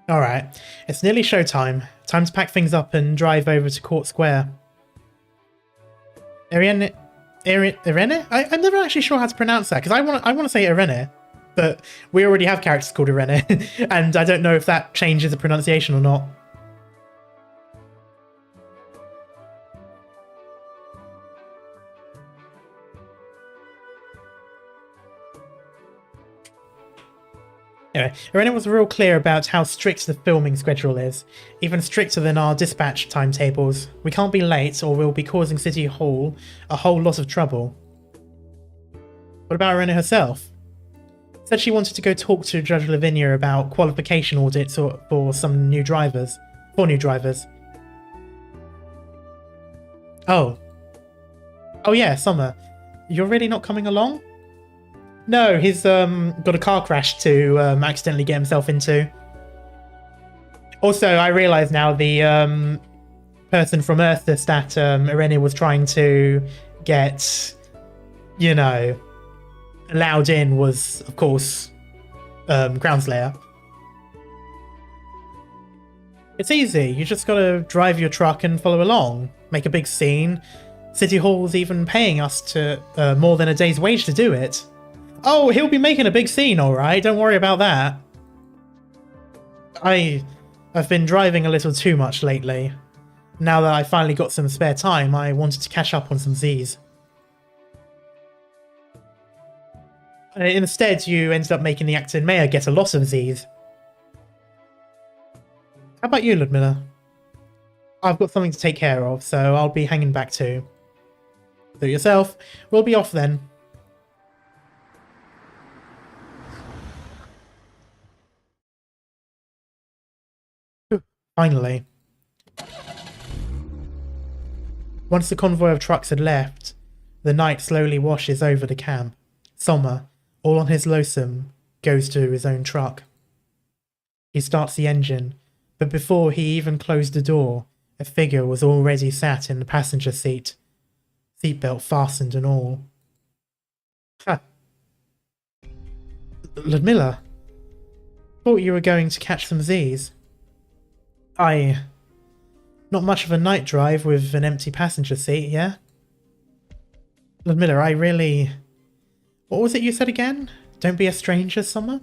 Alright, it's nearly showtime. Time to pack things up and drive over to Court Square. Irene? I'm never actually sure how to pronounce that, because I want to say Irene, but we already have characters called Irene, and I don't know if that changes the pronunciation or not. Anyway, Irene was real clear about how strict the filming schedule is, even stricter than our dispatch timetables. We can't be late or we'll be causing City Hall a whole lot of trouble. What about Irene herself? Said she wanted to go talk to Judge Lavinia about qualification audits for some new drivers. For new drivers. Oh. Oh yeah, Summer. You're really not coming along? No, he's got a car crash to accidentally get himself into. Also, I realise now the person from Earthus that Irene was trying to get, you know, allowed in was, of course, Groundslayer. It's easy. You just gotta drive your truck and follow along. Make a big scene. City Hall's even paying us to more than a day's wage to do it. Oh, he'll be making a big scene, alright. Don't worry about that. I've been driving a little too much lately. Now that I finally got some spare time, I wanted to catch up on some Z's. Instead, you ended up making the acting mayor get a lot of Z's. How about you, Ludmilla? I've got something to take care of, so I'll be hanging back too. Do it yourself. We'll be off then. Finally. Once the convoy of trucks had left, the night slowly washes over the camp. Sommer, all on his lonesome, goes to his own truck. He starts the engine, but before he even closed the door, a figure was already sat in the passenger seat, seatbelt fastened and all. Ha! Ludmilla, thought you were going to catch some Z's. Not much of a night drive with an empty passenger seat, yeah? Ludmilla, I really... What was it you said again? Don't be a stranger, Summer?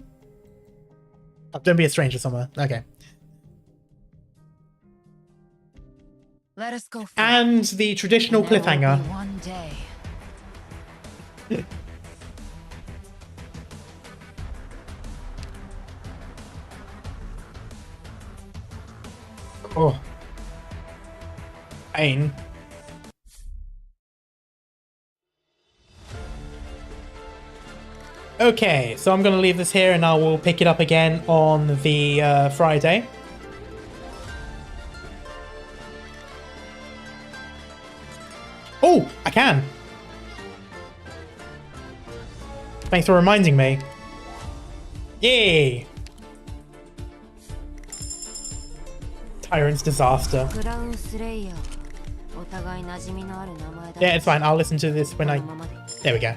Oh, don't be a stranger, Summer. Okay. Let us go. And the traditional cliffhanger. One day. Oh. Pain. Okay, so I'm going to leave this here and I will pick it up again on the Friday. Oh, I can. Thanks for reminding me. Yay! Tyrant's Disaster. Yeah, it's fine. I'll listen to this when I... There we go.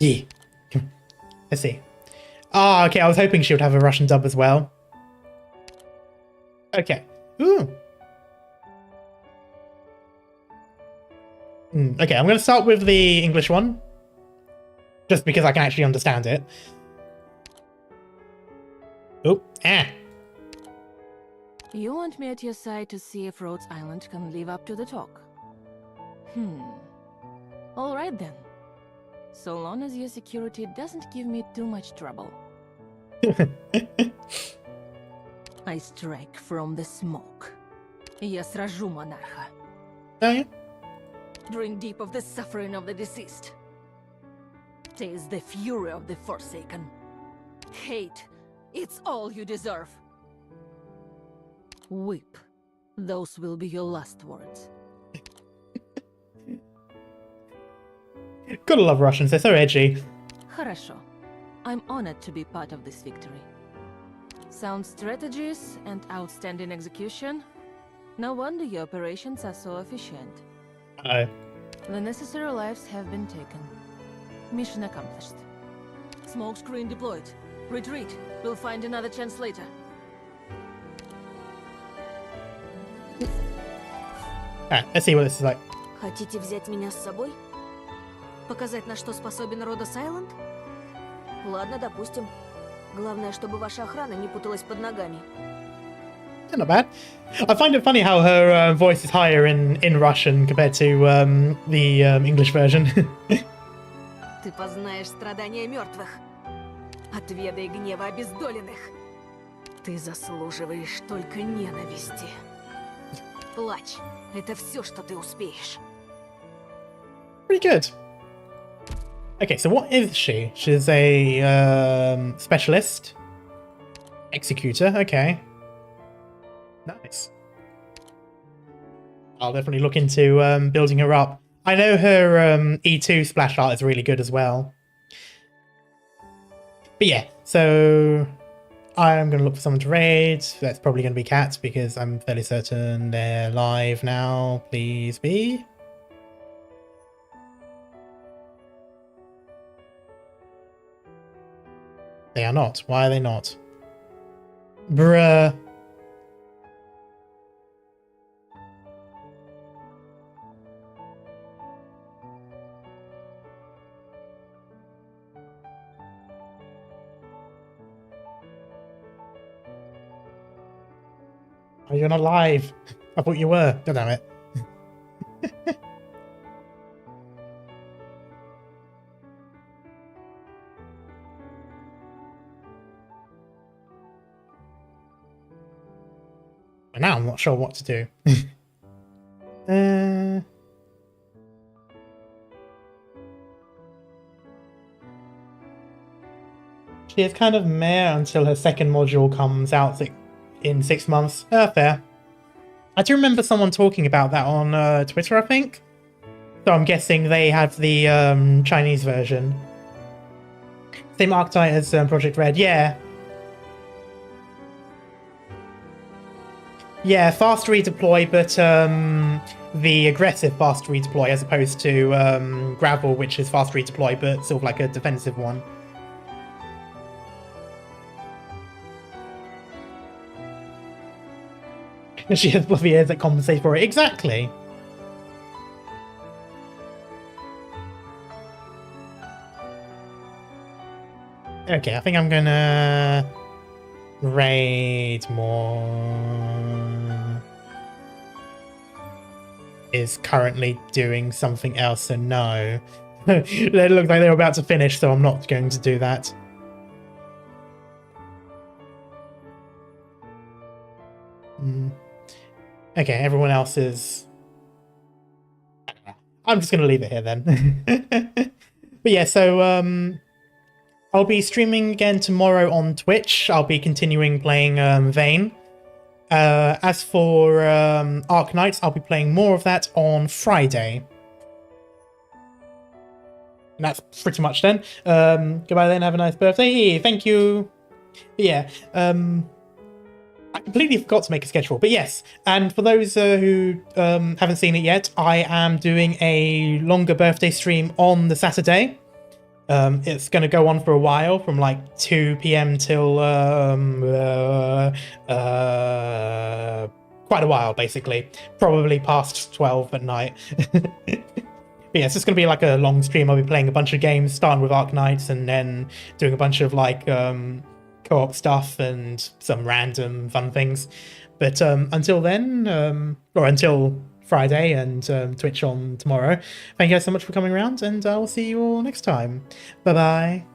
Yeah. Let's see. Ah, okay. I was hoping she would have a Russian dub as well. Okay. Ooh. Okay, I'm going to start with the English one. Just because I can actually understand it. Oh, You want me at your side to see if Rhodes Island can live up to the talk? All right then. So long as your security doesn't give me too much trouble. I strike from the smoke. Я сражу монарха. Oh, yeah. Drink deep of the suffering of the deceased. Taste the fury of the Forsaken. Hate, it's all you deserve. Weep. Those will be your last words. Gotta love Russians, they're so edgy. Хорошо. I'm honored to be part of this victory. Sound strategies and outstanding execution. No wonder your operations are so efficient. Uh-oh. The necessary lives have been taken. Mission accomplished. Smoke screen deployed. Retreat. We'll find another chance later. Alright, let's see what this is like. Хотите взять меня с собой? Показать, на что способен Rhodes Island? Ладно, допустим. Главное, чтобы ваша охрана не путалась под ногами. Yeah, not bad. I find it funny how her voice is higher in Russian compared to the English version. Ты познаешь страдания мертвых. Отведай гнева обездоленных. Ты заслуживаешь только ненависти. Плачь. Это все, что ты успеешь. Pretty good. Okay, so what is she? She's a specialist. Executor, okay. Nice. I'll definitely look into building her up. I know her E2 splash art is really good as well. But yeah, so I'm going to look for someone to raid. That's probably going to be Cat because I'm fairly certain they're live now. Please be. They are not. Why are they not? Bruh. Oh, you're not live. I thought you were. God damn it. But now I'm not sure what to do. She is kind of meh until her second module comes out in 6 months. Fair. I do remember someone talking about that on Twitter, I think. So I'm guessing they have the Chinese version. Same archetype as Project Red. Yeah. Yeah, fast redeploy, but the aggressive fast redeploy as opposed to Gravel, which is fast redeploy, but sort of like a defensive one. She has fluffy ears that compensate for it. Exactly. Okay, I think I'm gonna raid more. Is currently doing something else, so no. It looks like they're about to finish, so I'm not going to do that. Okay, everyone else is... I'm just going to leave it here then. But yeah, so I'll be streaming again tomorrow on Twitch. I'll be continuing playing Vayne. As for Arknights, I'll be playing more of that on Friday. And that's pretty much then. Goodbye then, have a nice birthday. Thank you. Yeah, I completely forgot to make a schedule, but yes. And for those who haven't seen it yet, I am doing a longer birthday stream on the Saturday. It's going to go on for a while, from like 2 p.m. till quite a while, basically. Probably past 12 at night. But yeah, it's just going to be like a long stream. I'll be playing a bunch of games, starting with Arknights, and then doing a bunch of like co-op stuff and some random fun things. But until then, or until Friday and Twitch on tomorrow, thank you guys so much for coming around, and I'll see you all next time. Bye-bye.